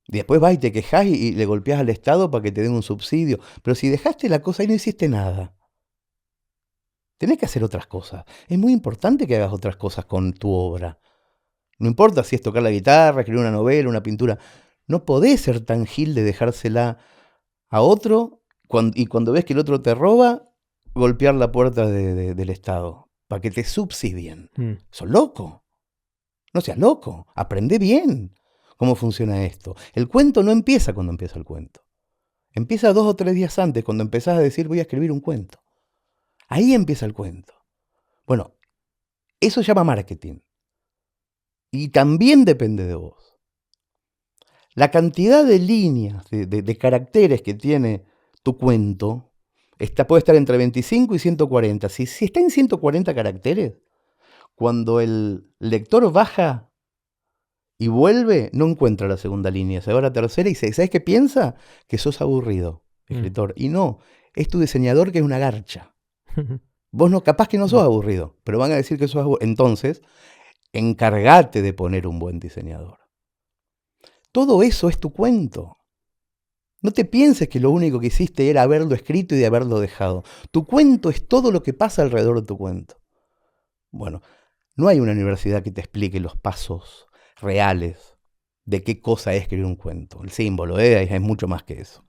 Y después vas y te quejás y le golpeás al Estado para que te den un subsidio. Pero si dejaste la cosa y no hiciste nada, tenés que hacer otras cosas. Es muy importante que hagas otras cosas con tu obra. No importa si es tocar la guitarra, escribir una novela, una pintura. No podés ser tan gil de dejársela a otro y cuando ves que el otro te roba, golpear la puerta del Estado para que te subsidien. Mm. Sos loco. No seas loco. Aprende bien cómo funciona esto. El cuento no empieza cuando empieza el cuento. Empieza 2 o 3 días antes, cuando empezás a decir voy a escribir un cuento. Ahí empieza el cuento. Bueno, eso se llama marketing. Y también depende de vos. La cantidad de líneas, de caracteres que tiene tu cuento, puede estar entre 25 y 140. Si está en 140 caracteres, cuando el lector baja y vuelve, no encuentra la segunda línea, se va a la tercera y ¿sabes qué piensa? Que sos aburrido, escritor. Y no, es tu diseñador que es una garcha. Vos no, capaz que no sos aburrido, pero van a decir que sos aburrido. Entonces, encárgate de poner un buen diseñador. Todo eso es tu cuento. No te pienses que lo único que hiciste era haberlo escrito y de haberlo dejado. Tu cuento es todo lo que pasa alrededor de tu cuento. Bueno, no hay una universidad que te explique los pasos reales de qué cosa es escribir un cuento. El símbolo es mucho más que eso.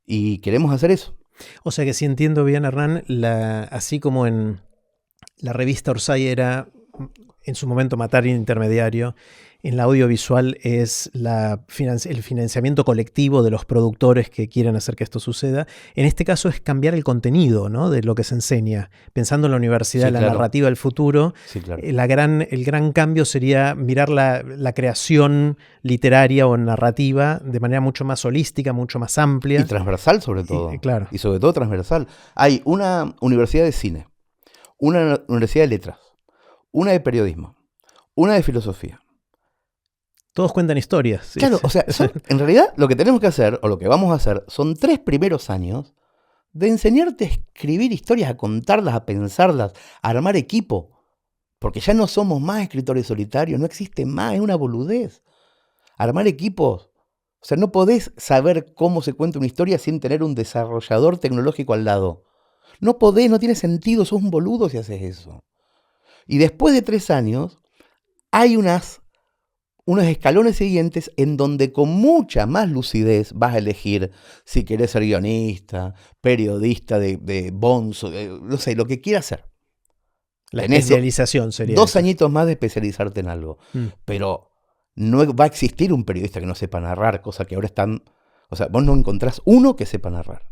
Y queremos hacer eso. O sea que si entiendo bien, Hernán, así como en la revista Orsay era en su momento matar intermediario, en la audiovisual es el financiamiento colectivo de los productores que quieren hacer que esto suceda. En este caso es cambiar el contenido, ¿no?, de lo que se enseña. Pensando en la universidad, Sí, la claro. narrativa del futuro, Sí, claro. el gran cambio sería mirar la creación literaria o narrativa de manera mucho más holística, mucho más amplia. Y transversal sobre todo. Claro. Y sobre todo transversal. Hay una universidad de cine, una universidad de letras, una de periodismo, una de filosofía. Todos cuentan historias. Claro, o sea, en realidad lo que tenemos que hacer, o lo que vamos a hacer, son 3 primeros años de enseñarte a escribir historias, a contarlas, a pensarlas, a armar equipo. Porque ya no somos más escritores solitarios, no existe más, es una boludez. Armar equipos. O sea, no podés saber cómo se cuenta una historia sin tener un desarrollador tecnológico al lado. No podés, no tiene sentido, sos un boludo si haces eso. Y después de 3 años, hay unos escalones siguientes en donde con mucha más lucidez vas a elegir si querés ser guionista, periodista de bonzo, no sé, lo que quieras hacer. La Tenés especialización sería 2 eso. añitos más de especializarte en algo. Pero no va a existir un periodista que no sepa narrar, cosa que ahora están... O sea, vos no encontrás uno que sepa narrar.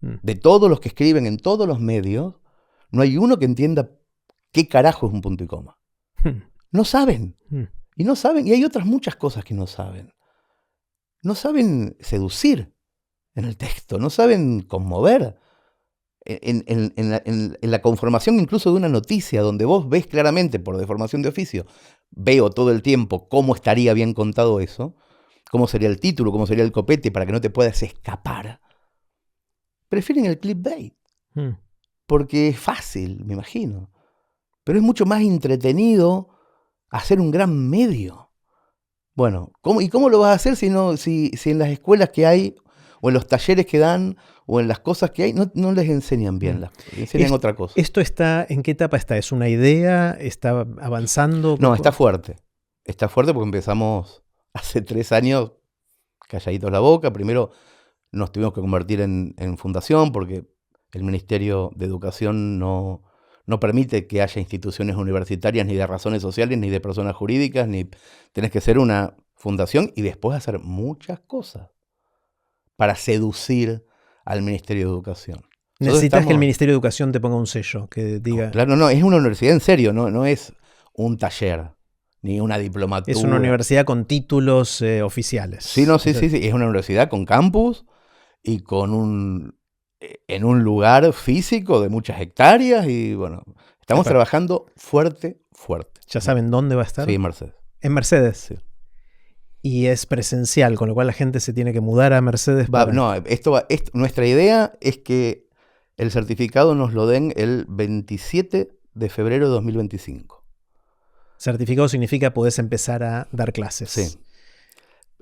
De todos los que escriben en todos los medios, no hay uno que entienda qué carajo es un punto y coma. No saben. Y no saben, y hay otras muchas cosas que no saben. No saben seducir en el texto, no saben conmover. En la conformación incluso de una noticia, donde vos ves claramente, por deformación de oficio, veo todo el tiempo cómo estaría bien contado eso, cómo sería el título, cómo sería el copete para que no te puedas escapar. Prefieren el clickbait, porque es fácil, me imagino. Pero es mucho más entretenido hacer un gran medio. Bueno, ¿y cómo lo vas a hacer si en las escuelas que hay, o en los talleres que dan, o en las cosas que hay, no les enseñan bien, les enseñan otra cosa? ¿Esto está, en qué etapa está? ¿Es una idea? ¿Está avanzando? No, está fuerte. Está fuerte porque empezamos hace 3 años calladitos la boca. Primero nos tuvimos que convertir en fundación porque el Ministerio de Educación no permite que haya instituciones universitarias ni de razones sociales ni de personas jurídicas, ni tenés que ser una fundación y después hacer muchas cosas para seducir al Ministerio de Educación. Necesitas que el Ministerio de Educación te ponga un sello que diga... Claro, no, es una universidad en serio, no es un taller, ni una diplomatura. Es una universidad con títulos oficiales. Sí, sí, es una universidad con campus y en un lugar físico de muchas hectáreas y bueno, estamos trabajando fuerte. ¿Ya saben dónde va a estar? Sí, en Mercedes. ¿En Mercedes? Sí. Y es presencial, con lo cual la gente se tiene que mudar a Mercedes. No, nuestra idea es que el certificado nos lo den el 27 de febrero de 2025. Certificado significa podés empezar a dar clases. Sí.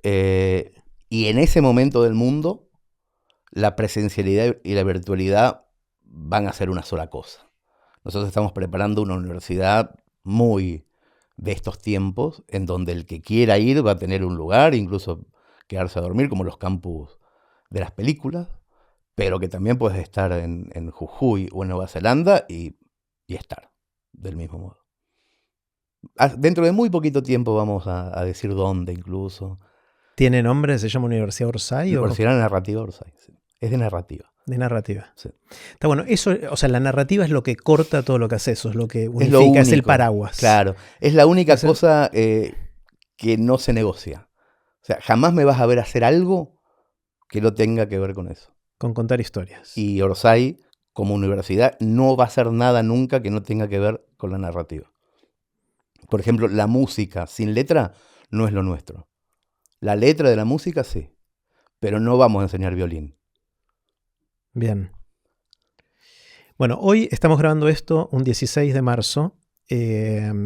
Y en ese momento del mundo, la presencialidad y la virtualidad van a ser una sola cosa. Nosotros estamos preparando una universidad muy de estos tiempos, en donde el que quiera ir va a tener un lugar, incluso quedarse a dormir, como los campus de las películas, pero que también puedes estar en Jujuy o en Nueva Zelanda y estar del mismo modo. Dentro de muy poquito tiempo vamos a decir dónde incluso. ¿Tiene nombre? ¿Se llama Universidad Orsay? Universidad Narrativa Orsay, sí. Es de narrativa. De narrativa. Sí. Está bueno. Eso, o sea, la narrativa es lo que corta todo lo que haces, eso es lo que unifica, es el paraguas. Claro, es la única cosa que no se negocia. O sea, jamás me vas a ver hacer algo que no tenga que ver con eso. Con contar historias. Y Orsay, como universidad, no va a hacer nada nunca que no tenga que ver con la narrativa. Por ejemplo, la música sin letra no es lo nuestro. La letra de la música sí, pero no vamos a enseñar violín. Bien. Bueno, hoy estamos grabando esto un 16 de marzo, que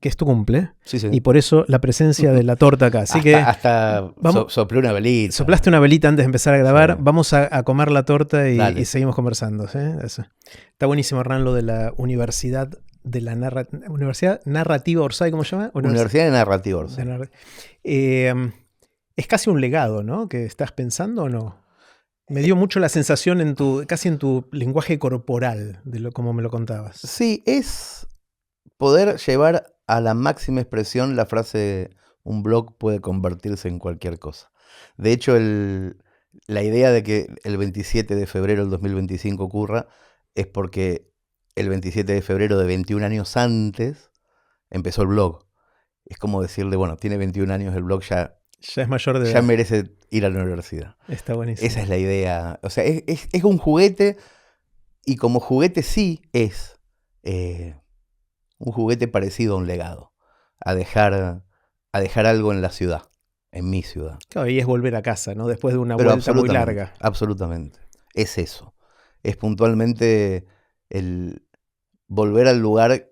es tu cumple, sí. Y por eso la presencia de la torta acá. Así hasta soplé una velita. Soplaste una velita antes de empezar a grabar. Sí. Vamos a comer la torta y seguimos conversando. ¿Sí? Eso. Está buenísimo, Hernán, lo de la Universidad de la Universidad Narrativa Orsay, ¿cómo se llama? Universidad de Narrativa Orsay. Es casi un legado, ¿no? ¿Que estás pensando o no? Me dio mucho la sensación casi en tu lenguaje corporal, como me lo contabas. Sí, es poder llevar a la máxima expresión la frase un blog puede convertirse en cualquier cosa. De hecho, la idea de que el 27 de febrero del 2025 ocurra es porque el 27 de febrero de 21 años antes empezó el blog. Es como decirle, bueno, tiene 21 años, el blog ya es mayor de edad. Ya merece ir a la universidad. Está buenísimo. Esa es la idea. O sea, es un juguete y como juguete sí es un juguete parecido a un legado. A dejar algo en la ciudad, en mi ciudad. Claro, y es volver a casa, ¿no? Después de una vuelta muy larga. Absolutamente. Es eso. Es puntualmente el volver al lugar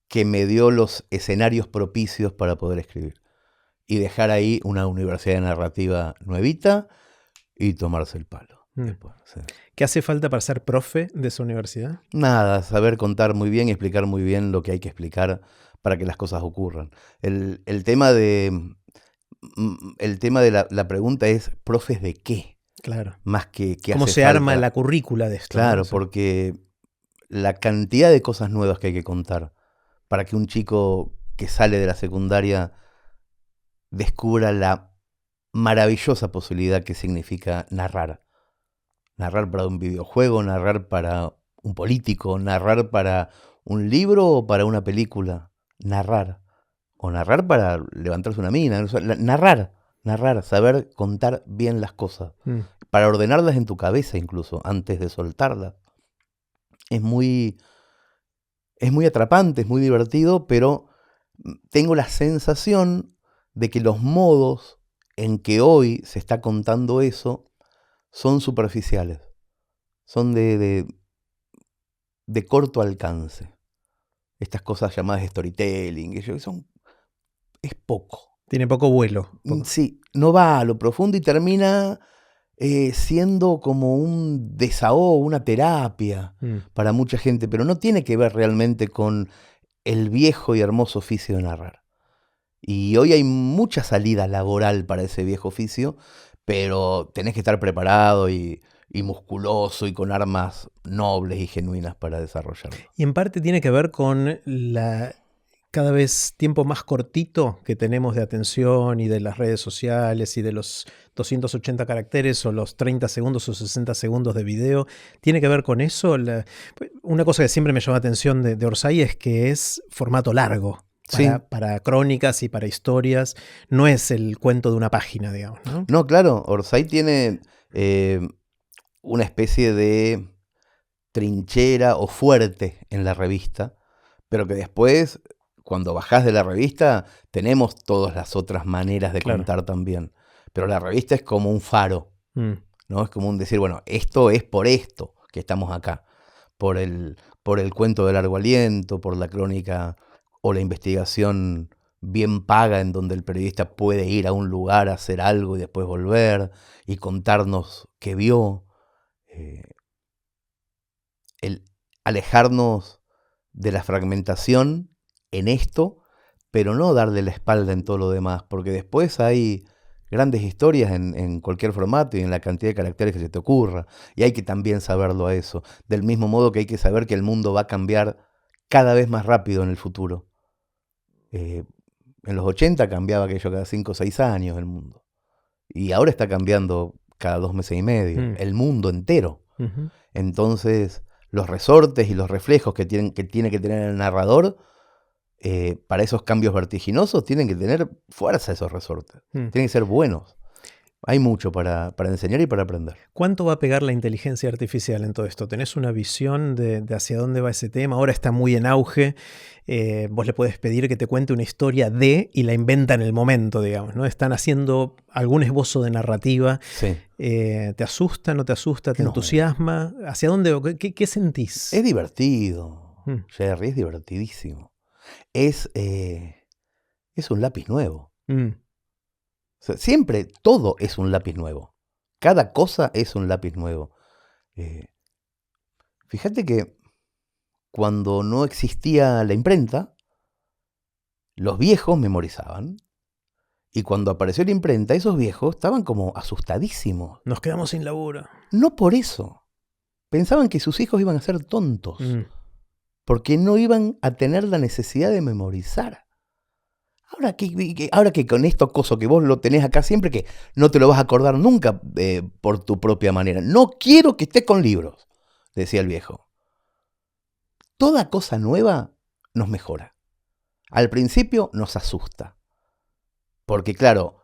que me dio los escenarios propicios para poder escribir. Y dejar ahí una universidad de narrativa nuevita y tomarse el palo. después, sí. ¿Qué hace falta para ser profe de esa universidad? Nada, saber contar muy bien y explicar muy bien lo que hay que explicar para que las cosas ocurran. El tema de la pregunta es, ¿profes de qué? Claro. Más que qué ¿Cómo hace se arma falta. la currícula de esto? Claro, ¿no? Sí. porque la cantidad de cosas nuevas que hay que contar para que un chico que sale de la secundaria descubra la maravillosa posibilidad que significa narrar. Narrar para un videojuego, narrar para un político, narrar para un libro o para una película. Narrar. O narrar para levantarse una mina. O sea, narrar, saber contar bien las cosas. Para ordenarlas en tu cabeza incluso, antes de soltarlas. Es muy atrapante, es muy divertido, pero tengo la sensación de que los modos en que hoy se está contando eso son superficiales, son de corto alcance. Estas cosas llamadas storytelling, es poco. Tiene poco vuelo. Sí, no va a lo profundo y termina siendo como un desahogo, una terapia para mucha gente, pero no tiene que ver realmente con el viejo y hermoso oficio de narrar. Y hoy hay mucha salida laboral para ese viejo oficio, pero tenés que estar preparado y musculoso y con armas nobles y genuinas para desarrollarlo. Y en parte tiene que ver con cada vez tiempo más cortito que tenemos de atención y de las redes sociales y de los 280 caracteres o los 30 segundos o 60 segundos de video. ¿Tiene que ver con eso? Una cosa que siempre me llama la atención de Orsay es que es formato largo. Para crónicas y para historias, no es el cuento de una página, digamos, ¿no? No, claro, Orsay tiene una especie de trinchera o fuerte en la revista, pero que después, cuando bajás de la revista, tenemos todas las otras maneras de contar también. Pero la revista es como un faro, ¿no? Es como un decir, bueno, esto es por esto que estamos acá, por el cuento de largo aliento, por la crónica o la investigación bien paga en donde el periodista puede ir a un lugar a hacer algo y después volver y contarnos qué vio. El alejarnos de la fragmentación en esto, pero no darle la espalda en todo lo demás, porque después hay grandes historias en cualquier formato y en la cantidad de caracteres que se te ocurra, y hay que también saberlo a eso, del mismo modo que hay que saber que el mundo va a cambiar cada vez más rápido en el futuro. En los 80 cambiaba aquello cada 5 o 6 años el mundo, y ahora está cambiando cada 2 meses y medio, el mundo entero. Entonces, los resortes y los reflejos que tiene que tener el narrador, para esos cambios vertiginosos, tienen que tener fuerza esos resortes. Tienen que ser buenos. Hay mucho para enseñar y para aprender. ¿Cuánto va a pegar la inteligencia artificial en todo esto? ¿Tenés una visión de hacia dónde va ese tema? Ahora está muy en auge. Vos le puedes pedir que te cuente una historia y la inventa en el momento, digamos, ¿no? Están haciendo algún esbozo de narrativa. Sí. ¿Te asusta, no te asusta, te entusiasma? ¿Hacia dónde? ¿Qué sentís? Es divertido, Jerry, es divertidísimo. Es un lápiz nuevo. O sea, siempre todo es un lápiz nuevo. Cada cosa es un lápiz nuevo. Fíjate que cuando no existía la imprenta, los viejos memorizaban. Y cuando apareció la imprenta, esos viejos estaban como asustadísimos. Nos quedamos sin laburo. No por eso. Pensaban que sus hijos iban a ser tontos. Porque no iban a tener la necesidad de memorizar. Ahora que con esto coso que vos lo tenés acá siempre, que no te lo vas a acordar nunca por tu propia manera. No quiero que estés con libros, decía el viejo. Toda cosa nueva nos mejora. Al principio nos asusta. Porque claro,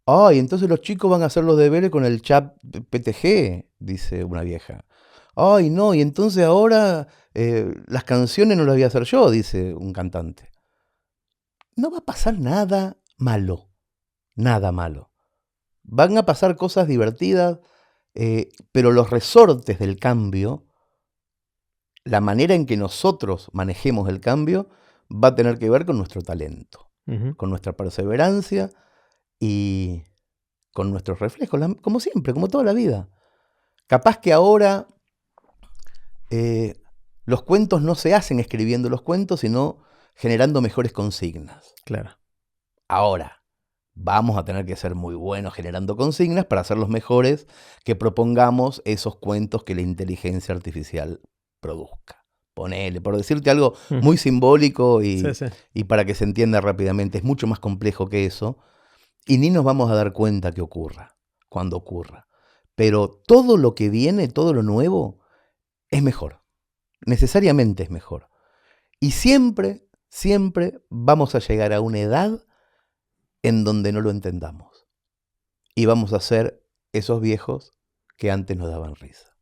entonces los chicos van a hacer los deberes con el chat PTG, dice una vieja. No, y entonces ahora las canciones no las voy a hacer yo, dice un cantante. No va a pasar nada malo, nada malo. Van a pasar cosas divertidas, pero los resortes del cambio, la manera en que nosotros manejemos el cambio, va a tener que ver con nuestro talento, con nuestra perseverancia y con nuestros reflejos, como siempre, como toda la vida. Capaz que ahora los cuentos no se hacen escribiendo los cuentos, sino generando mejores consignas. Claro. Ahora, vamos a tener que ser muy buenos generando consignas para hacer los mejores que propongamos esos cuentos que la inteligencia artificial produzca. Ponele, por decirte algo muy simbólico y para que se entienda rápidamente, es mucho más complejo que eso y ni nos vamos a dar cuenta que ocurra, cuando ocurra. Pero todo lo que viene, todo lo nuevo, es mejor. Necesariamente es mejor. Y siempre, siempre vamos a llegar a una edad en donde no lo entendamos. Y vamos a ser esos viejos que antes nos daban risa.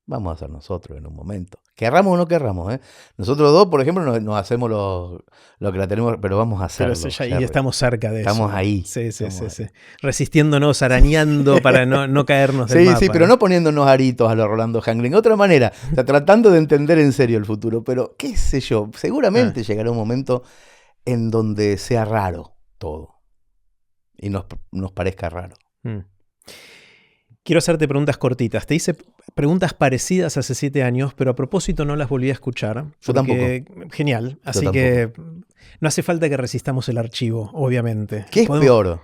Vamos a ser nosotros en un momento. Querramos o no querramos, ¿eh? Nosotros dos, por ejemplo, nos hacemos lo que la tenemos, pero vamos a hacerlo. Y estamos cerca de estamos eso. Ahí. Sí. Ahí. Resistiéndonos, arañando para no caernos del mapa. Sí, pero no poniéndonos aritos a lo Rolando Hangling. Otra manera, o sea, tratando de entender en serio el futuro. Pero, qué sé yo, seguramente llegará un momento en donde sea raro todo y nos parezca raro. Quiero hacerte preguntas cortitas. Te hice preguntas parecidas hace 7 años, pero a propósito no las volví a escuchar. Yo tampoco. Genial. Así que no hace falta que resistamos el archivo, obviamente. ¿Qué es peor?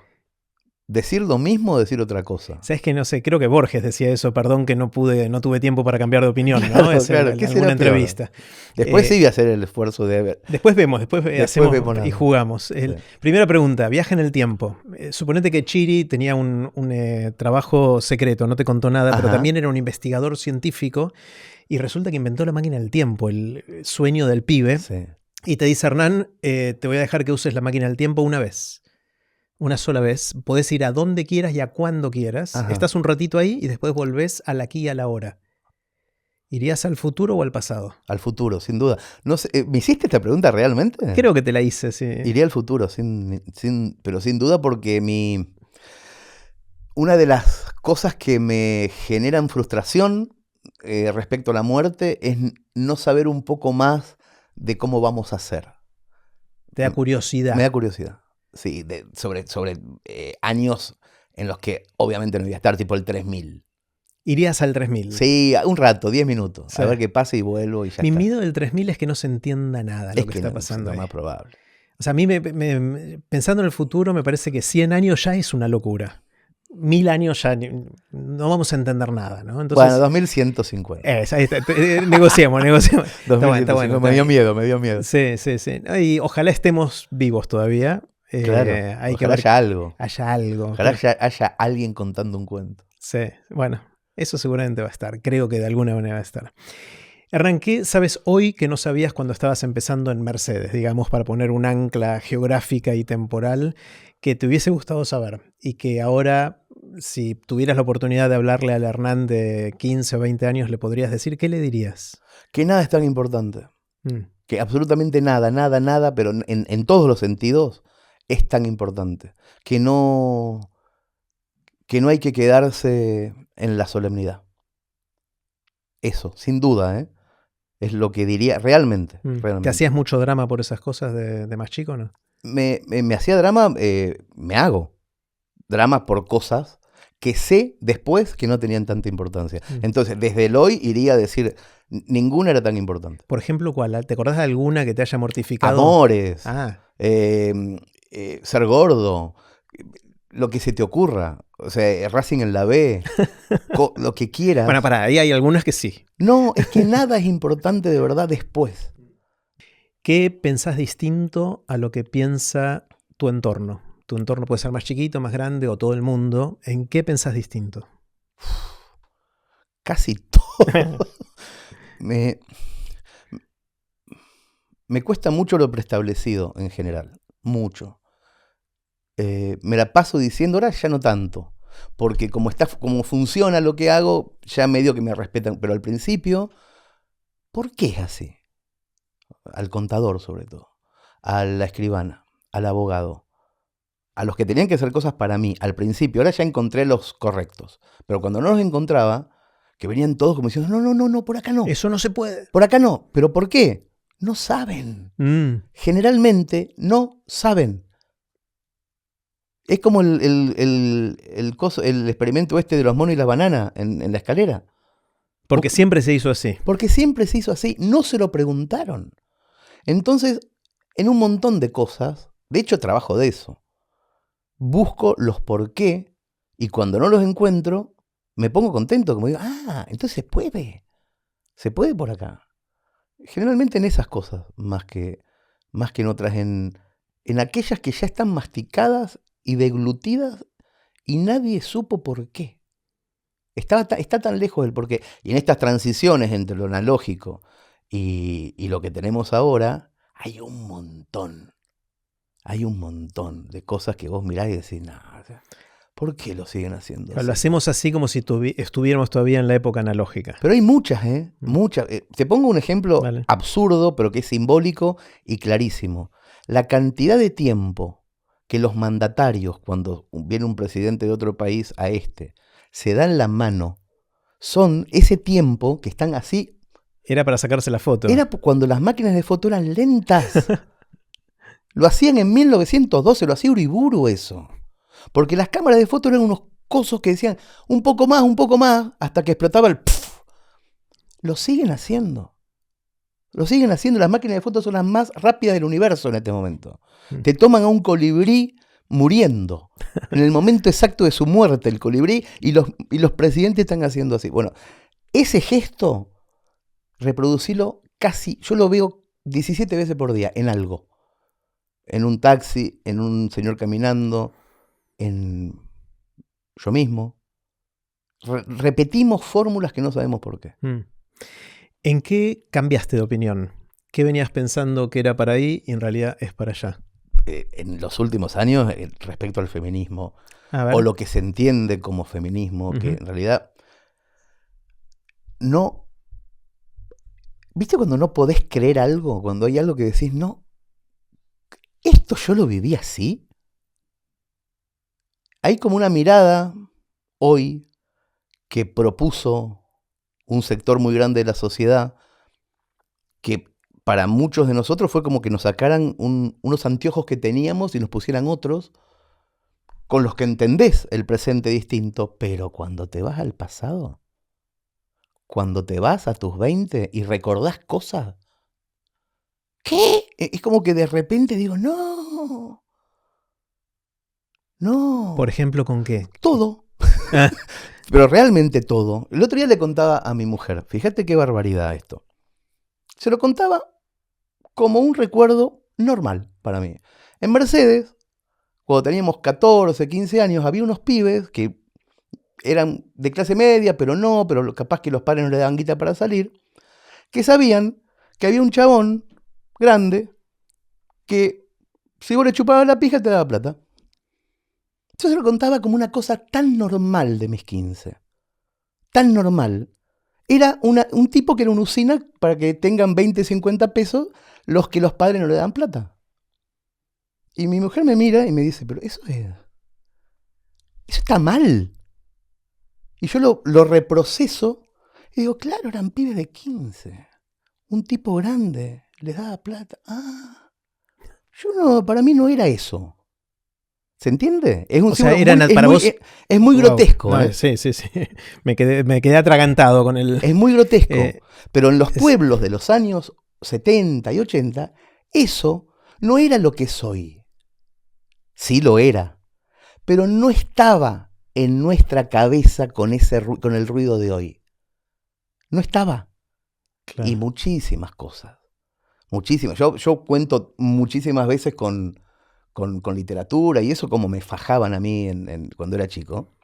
¿Decir lo mismo o decir otra cosa? Sabes que no sé, creo que Borges decía eso, perdón que no tuve tiempo para cambiar de opinión, ¿no? Claro, ¿qué será entrevista. Después sí voy a hacer el esfuerzo de ver. Después hacemos y jugamos. Sí. Primera pregunta, viaje en el tiempo. Suponete que Chiri tenía un trabajo secreto, no te contó nada, pero también era un investigador científico y resulta que inventó la máquina del tiempo, el sueño del pibe. Sí. Y te dice, Hernán, te voy a dejar que uses la máquina del tiempo una sola vez, podés ir a donde quieras y a cuando quieras. Estás un ratito ahí y después volvés al aquí y a la hora. ¿Irías al futuro o al pasado? Al futuro, sin duda. No sé, ¿me hiciste esta pregunta realmente? Creo que te la hice, sí. Iría al futuro, pero sin duda porque una de las cosas que me generan frustración respecto a la muerte es no saber un poco más de cómo vamos a ser. ¿Te da curiosidad? Me da curiosidad. Sí, sobre años en los que obviamente no voy a estar, tipo el 3000. ¿Irías al 3000? Sí, un rato, 10 minutos. Sí. A ver qué pasa y vuelvo y ya está. Mi miedo del 3000 es que no se entienda nada lo que está pasando. Es lo más probable. O sea, a mí, pensando en el futuro, me parece que 100 años ya es una locura. 1000 años ya no vamos a entender nada, ¿no? Entonces, bueno, 2150. Ahí está, negociemos. 2150. Bueno, me dio miedo. Sí. Y ojalá estemos vivos todavía. Claro, ojalá haya algo. Ojalá haya alguien contando un cuento. Sí, bueno, eso seguramente va a estar. Creo que de alguna manera va a estar. Hernán, ¿qué sabes hoy que no sabías cuando estabas empezando en Mercedes? Digamos, para poner un ancla geográfica y temporal que te hubiese gustado saber y que ahora, si tuvieras la oportunidad de hablarle al Hernán de 15 o 20 años, le podrías decir, ¿qué le dirías? Que nada es tan importante. Que absolutamente nada, pero en todos los sentidos es tan importante. Que no hay que quedarse en la solemnidad. Eso, sin duda, ¿eh? Es lo que diría realmente. ¿Te hacías mucho drama por esas cosas de más chico, no? Me hacía drama, me hago drama por cosas que sé después que no tenían tanta importancia. Entonces, desde el hoy iría a decir, ninguna era tan importante. Por ejemplo, ¿cuál? ¿Te acordás de alguna que te haya mortificado? Amores, ser gordo, lo que se te ocurra. O sea, Racing en la B, lo que quieras. Bueno, ahí hay algunas que sí. No, es que nada es importante de verdad después. ¿Qué pensás distinto a lo que piensa tu entorno? Tu entorno puede ser más chiquito, más grande o todo el mundo. ¿En qué pensás distinto? Casi todo. Me cuesta mucho lo preestablecido en general. Mucho. Me la paso diciendo, ahora ya no tanto. Porque como funciona lo que hago, ya medio que me respetan. Pero al principio, ¿por qué es así? Al contador sobre todo, a la escribana, al abogado, a los que tenían que hacer cosas para mí al principio. Ahora ya encontré los correctos, pero cuando no los encontraba, que venían todos como diciendo, no, por acá no. Eso no se puede. Por acá no. ¿Pero por qué? No saben. Generalmente no saben. Es como el experimento este de los monos y la banana en la escalera. Porque siempre se hizo así. Porque siempre se hizo así, no se lo preguntaron. Entonces, en un montón de cosas, de hecho trabajo de eso, busco los por qué y cuando no los encuentro, me pongo contento, como digo, entonces se puede por acá. Generalmente en esas cosas, más que en otras, en aquellas que ya están masticadas y deglutidas y nadie supo por qué. Está tan lejos del por qué. Y en estas transiciones entre lo analógico y lo que tenemos ahora, hay un montón de cosas que vos mirás y decís, no, ¿por qué lo siguen haciendo así? Lo hacemos así como si estuviéramos todavía en la época analógica. Pero hay muchas, muchas. Te pongo un ejemplo absurdo, pero que es simbólico y clarísimo. La cantidad de tiempo que los mandatarios, cuando viene un presidente de otro país a se dan la mano, son ese tiempo que están así. Era para sacarse la foto. Era cuando las máquinas de foto eran lentas. Lo hacían en 1912, lo hacía Uriburu eso. Porque las cámaras de foto eran unos cosos que decían un poco más, hasta que explotaba el pff. Lo siguen haciendo. Las máquinas de foto son las más rápidas del universo en este momento. Te toman a un colibrí muriendo. En el momento exacto de su muerte, el colibrí, y los presidentes están haciendo así. Bueno, ese gesto, reproducirlo casi, yo lo veo 17 veces por día en algo. En un taxi, en un señor caminando, en yo mismo. Repetimos fórmulas que no sabemos por qué. ¿En qué cambiaste de opinión? ¿Qué venías pensando que era para ahí y en realidad es para allá? En los últimos años, respecto al feminismo, o lo que se entiende como feminismo, que en realidad no... ¿Viste cuando no podés creer algo? Cuando hay algo que decís, no, ¿esto yo lo viví así? Hay como una mirada hoy que propuso un sector muy grande de la sociedad que para muchos de nosotros fue como que nos sacaran unos anteojos que teníamos y nos pusieran otros con los que entendés el presente distinto, pero cuando te vas al pasado, cuando te vas a tus 20 y recordás cosas, ¿qué? Es como que de repente digo, no. ¿Por ejemplo, con qué? Todo. Pero realmente todo. El otro día le contaba a mi mujer, fíjate qué barbaridad esto. Se lo contaba como un recuerdo normal para mí. En Mercedes, cuando teníamos 14, 15 años, había unos pibes que eran de clase media, pero capaz que los padres no le daban guita para salir, que sabían que había un chabón grande que si vos le chupabas la pija te daba plata. Yo se lo contaba como una cosa tan normal de mis 15. Tan normal. Era un tipo que era una usina para que tengan 20, 50 pesos los que los padres no le dan plata. Y mi mujer me mira y me dice, pero eso está mal. Y yo lo reproceso y digo, claro, eran pibes de 15. Un tipo grande les daba plata. Para mí no era eso. ¿Se entiende? Es muy grotesco. No, sí. Me quedé atragantado con el... Es muy grotesco. Pero en los pueblos de los años 70 y 80, eso no era lo que es hoy. Sí lo era. Pero no estaba en nuestra cabeza con el ruido de hoy. No estaba. Claro. Y muchísimas cosas. Muchísimas. Yo cuento muchísimas veces con literatura y eso como me fajaban a mí cuando era chico.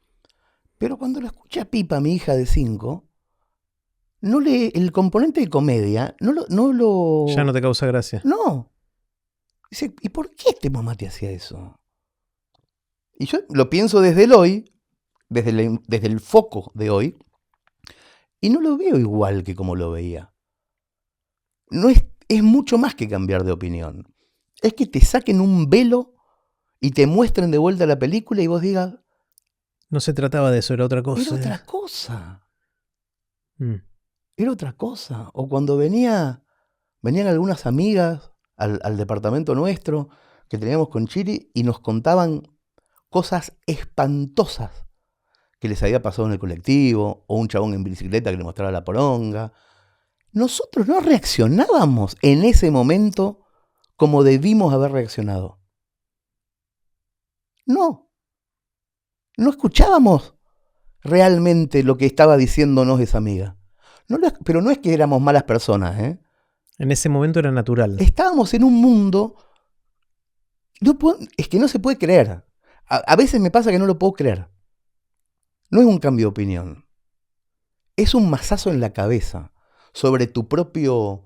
Pero cuando lo escucha Pipa, mi hija de 5, el componente de comedia no lo... Ya no te causa gracia. No. Dice, ¿y por qué mamá te hacía eso? Y yo lo pienso desde el hoy, desde el foco de hoy, y no lo veo igual que como lo veía. No es mucho más que cambiar de opinión. Es que te saquen un velo y te muestren de vuelta la película y vos digas... No se trataba de eso, era otra cosa. Era otra cosa. Era otra cosa. O cuando venían algunas amigas al departamento nuestro que teníamos con Chiri y nos contaban cosas espantosas que les había pasado en el colectivo, o un chabón en bicicleta que le mostraba la poronga. Nosotros no reaccionábamos en ese momento como debimos haber reaccionado. No escuchábamos realmente lo que estaba diciéndonos esa amiga. Pero no es que éramos malas personas, ¿eh? En ese momento era natural. Estábamos en un mundo... es que no se puede creer. A veces me pasa que no lo puedo creer. No es un cambio de opinión. Es un mazazo en la cabeza sobre tu propia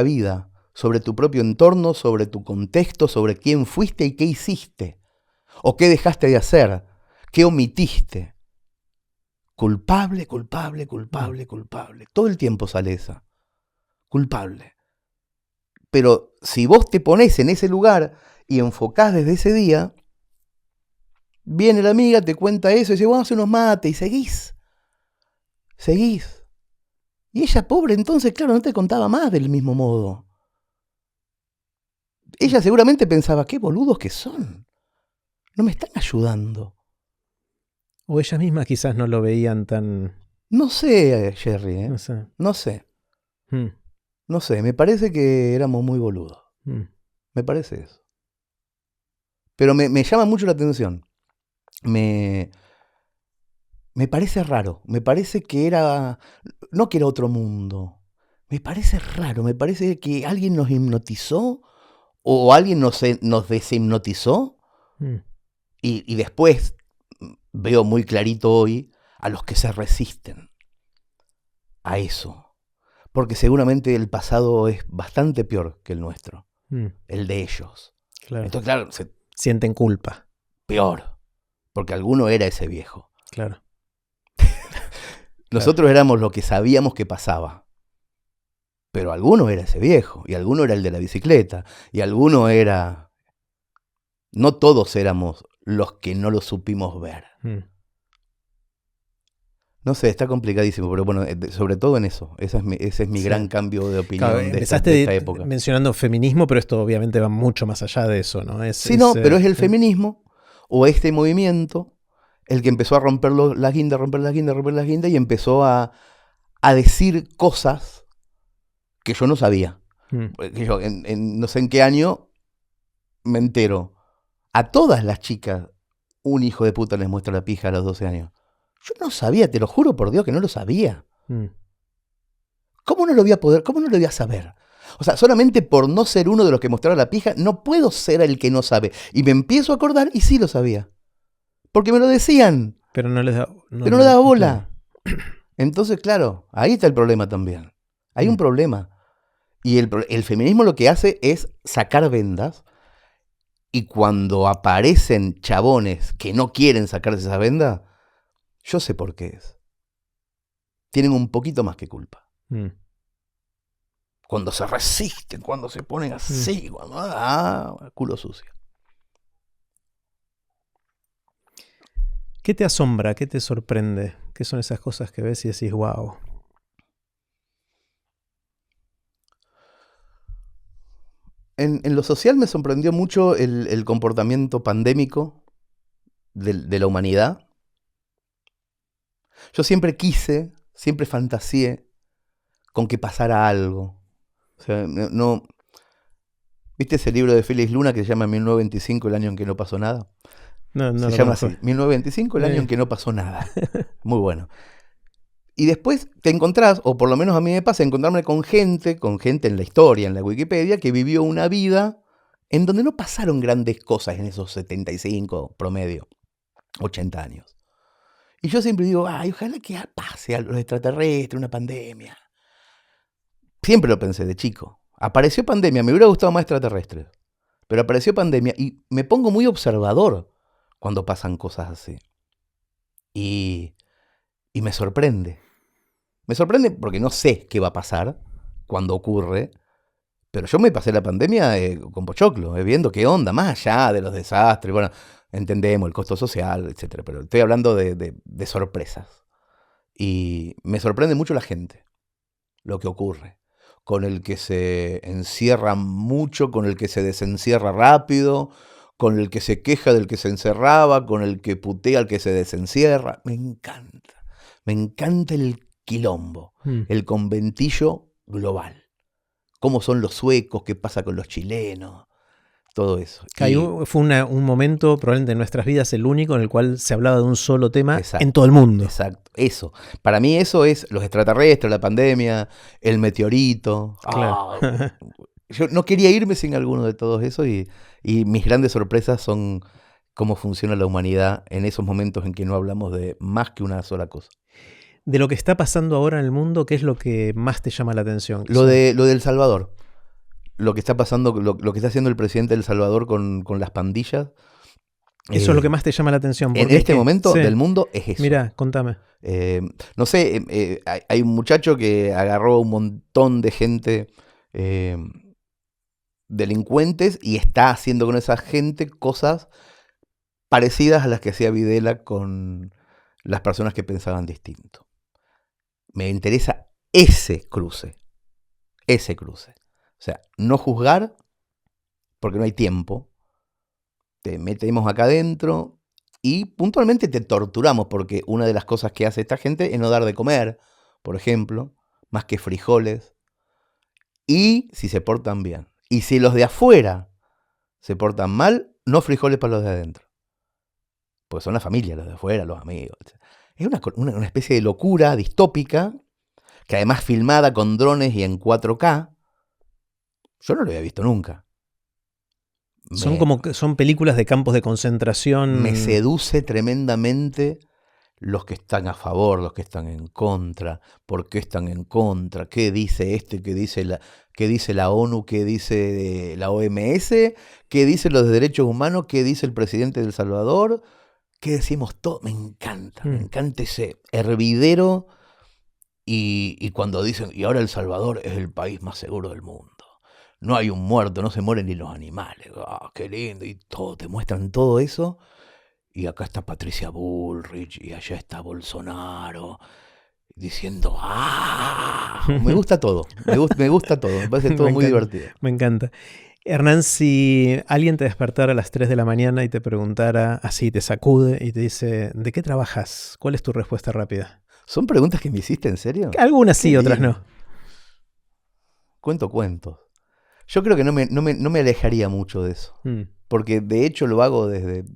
vida, sobre tu propio entorno, sobre tu contexto, sobre quién fuiste y qué hiciste. O qué dejaste de hacer, qué omitiste. Culpable, culpable, culpable, culpable. Todo el tiempo sale esa. Culpable. Pero si vos te pones en ese lugar y enfocás desde ese día, viene la amiga, te cuenta eso y dice, vamos a hacer unos mates y seguís. Y ella, pobre, entonces, claro, no te contaba más del mismo modo. Ella seguramente pensaba, qué boludos que son. No me están ayudando. O ellas mismas quizás no lo veían tan... No sé, Jerry, ¿eh? No sé. No sé. Mm. No sé, me parece que éramos muy boludos. Me parece eso. Pero me llama mucho la atención. Me parece raro. Me parece que era... No que era otro mundo. Me parece raro. Me parece que alguien nos hipnotizó o alguien nos deshipnotizó. Y después veo muy clarito hoy a los que se resisten a eso. Porque seguramente el pasado es bastante peor que el nuestro. El de ellos. Claro. Entonces, claro, sienten culpa. Peor. Porque alguno era ese viejo. Claro. Nosotros éramos lo que sabíamos que pasaba. Pero alguno era ese viejo. Y alguno era el de la bicicleta. Y alguno era... No todos éramos los que no lo supimos ver. No sé, está complicadísimo, pero bueno, sobre todo en eso. Ese es mi gran cambio de opinión, claro, de esta época. Mencionando feminismo, pero esto obviamente va mucho más allá de eso, ¿no? Pero es el feminismo o este movimiento el que empezó a romper las guindas y empezó a decir cosas que yo no sabía. Que yo no sé en qué año me entero. A todas las chicas un hijo de puta les muestra la pija a los 12 años. Yo no sabía, te lo juro por Dios que no lo sabía. ¿Cómo no lo voy a poder? ¿Cómo no lo voy a saber? O sea, solamente por no ser uno de los que mostraba la pija, no puedo ser el que no sabe. Y me empiezo a acordar y sí lo sabía. Porque me lo decían. Pero no les daba bola. Entonces, claro, ahí está el problema también. Hay un problema. Y el feminismo lo que hace es sacar vendas. Y cuando aparecen chabones que no quieren sacarse esa venda, yo sé por qué es. Tienen un poquito más que culpa. Cuando se resisten, cuando se ponen así, cuando... culo sucio. ¿Qué te asombra? ¿Qué te sorprende? ¿Qué son esas cosas que ves y decís, wow? En lo social me sorprendió mucho el comportamiento pandémico de la humanidad. Yo siempre fantaseé con que pasara algo. O sea, no... ¿Viste ese libro de Félix Luna que se llama 1925, el año en que no pasó nada? No se llama así, 1925, el año en que no pasó nada. Muy bueno. Y después te encontrás, o por lo menos a mí me pasa, encontrarme con gente en la historia, en la Wikipedia, que vivió una vida en donde no pasaron grandes cosas en esos 75 promedio, 80 años. Y yo siempre digo, ojalá que pase a los extraterrestres, una pandemia. Siempre lo pensé de chico. Apareció pandemia, me hubiera gustado más extraterrestres. Pero apareció pandemia y me pongo muy observador cuando pasan cosas así. Y me sorprende. Me sorprende porque no sé qué va a pasar cuando ocurre. Pero yo me pasé la pandemia con pochoclo, viendo qué onda, más allá de los desastres. Bueno, entendemos el costo social, etcétera. Pero estoy hablando de sorpresas. Y me sorprende mucho la gente, lo que ocurre. Con el que se encierra mucho, con el que se desencierra rápido, con el que se queja del que se encerraba, con el que putea al que se desencierra. Me encanta el quilombo, el conventillo global. Cómo son los suecos, qué pasa con los chilenos, todo eso. Fue un momento probablemente en nuestras vidas el único en el cual se hablaba de un solo tema exacto, en todo el mundo. Exacto, eso. Para mí eso es los extraterrestres, la pandemia, el meteorito. Claro. Yo no quería irme sin alguno de todos esos y mis grandes sorpresas son cómo funciona la humanidad en esos momentos en que no hablamos de más que una sola cosa. De lo que está pasando ahora en el mundo, ¿qué es lo que más te llama la atención? Lo de El Salvador. Lo que está pasando, lo que está haciendo el presidente de El Salvador con las pandillas. Eso es lo que más te llama la atención. En este momento del mundo es eso. Mirá, contame. No sé, hay un muchacho que agarró un montón de gente delincuentes y está haciendo con esa gente cosas parecidas a las que hacía Videla con las personas que pensaban distinto. Me interesa ese cruce. O sea, no juzgar porque no hay tiempo. Te metemos acá adentro y puntualmente te torturamos porque una de las cosas que hace esta gente es no dar de comer, por ejemplo, más que frijoles. Y si se portan bien. Y si los de afuera se portan mal, no frijoles para los de adentro. Porque son la familia, los de afuera, los amigos. Es una especie de locura distópica, que además filmada con drones y en 4K. Yo no lo había visto nunca. Son películas de campos de concentración. Me seduce tremendamente los que están a favor, los que están en contra, por qué están en contra, qué dice qué dice la ONU, qué dice la OMS, qué dicen los de derechos humanos, qué dice el presidente de El Salvador, qué decimos todo. Me encanta ese hervidero y cuando dicen, y ahora El Salvador es el país más seguro del mundo. No hay un muerto, no se mueren ni los animales. Qué lindo. Y todo, te muestran todo eso. Y acá está Patricia Bullrich y allá está Bolsonaro diciendo me gusta todo, me gusta todo, me parece todo muy divertido. Me encanta. Hernán, si alguien te despertara a las 3 de la mañana y te preguntara, así te sacude y te dice, ¿de qué trabajas? ¿Cuál es tu respuesta rápida? ¿Son preguntas que me hiciste en serio? Algunas sí, otras no. Cuento cuentos. Yo creo que no me alejaría mucho de eso, porque de hecho lo hago desde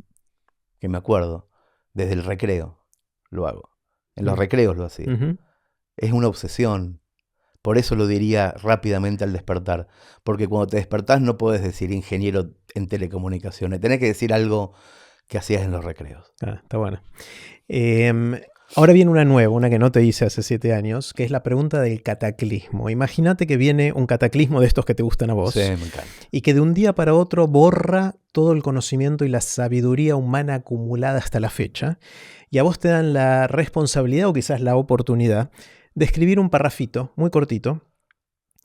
que me acuerdo, desde el recreo lo hago. En los recreos lo hacía. Es una obsesión. Por eso lo diría rápidamente al despertar. Porque cuando te despertás no podés decir ingeniero en telecomunicaciones. Tenés que decir algo que hacías en los recreos. Está bueno. Ahora viene una nueva, una que no te hice hace 7 años, que es la pregunta del cataclismo. Imagínate que viene un cataclismo de estos que te gustan a vos. Sí, me encanta. Y que de un día para otro borra todo el conocimiento y la sabiduría humana acumulada hasta la fecha. Y a vos te dan la responsabilidad o quizás la oportunidad de escribir un parrafito muy cortito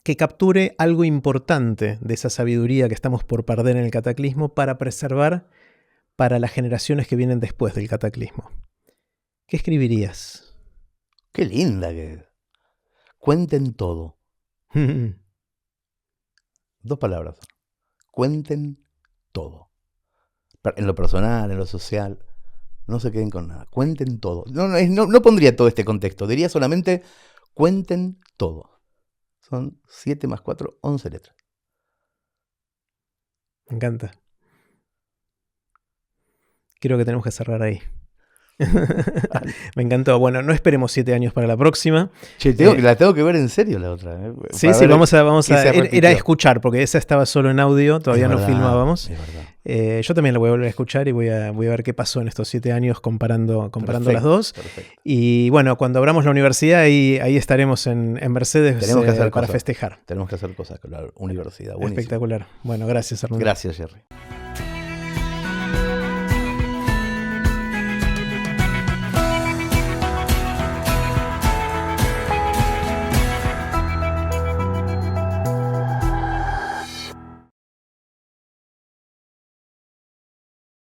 que capture algo importante de esa sabiduría que estamos por perder en el cataclismo para preservar para las generaciones que vienen después del cataclismo. ¿Qué escribirías? Qué linda que es. Cuenten todo. 2 palabras. Cuenten todo. En lo personal, en lo social. No se queden con nada. Cuenten todo. No pondría todo este contexto. Diría solamente cuenten todo. Son 7 más 4, 11 letras. Me encanta. Creo que tenemos que cerrar ahí. Me encantó. Bueno, no esperemos 7 años para la próxima. Che, la tengo que ver en serio la otra. Sí, vamos a era escuchar, porque esa estaba solo en audio, todavía no filmábamos. Es verdad. Yo también la voy a volver a escuchar y voy a ver qué pasó en estos 7 años comparando las dos. Perfecto. Y bueno, cuando abramos la universidad, ahí estaremos en Mercedes para festejar. Tenemos que hacer cosas con la universidad. Buenísimo. Espectacular. Bueno, gracias, Hernán. Gracias, Jerry.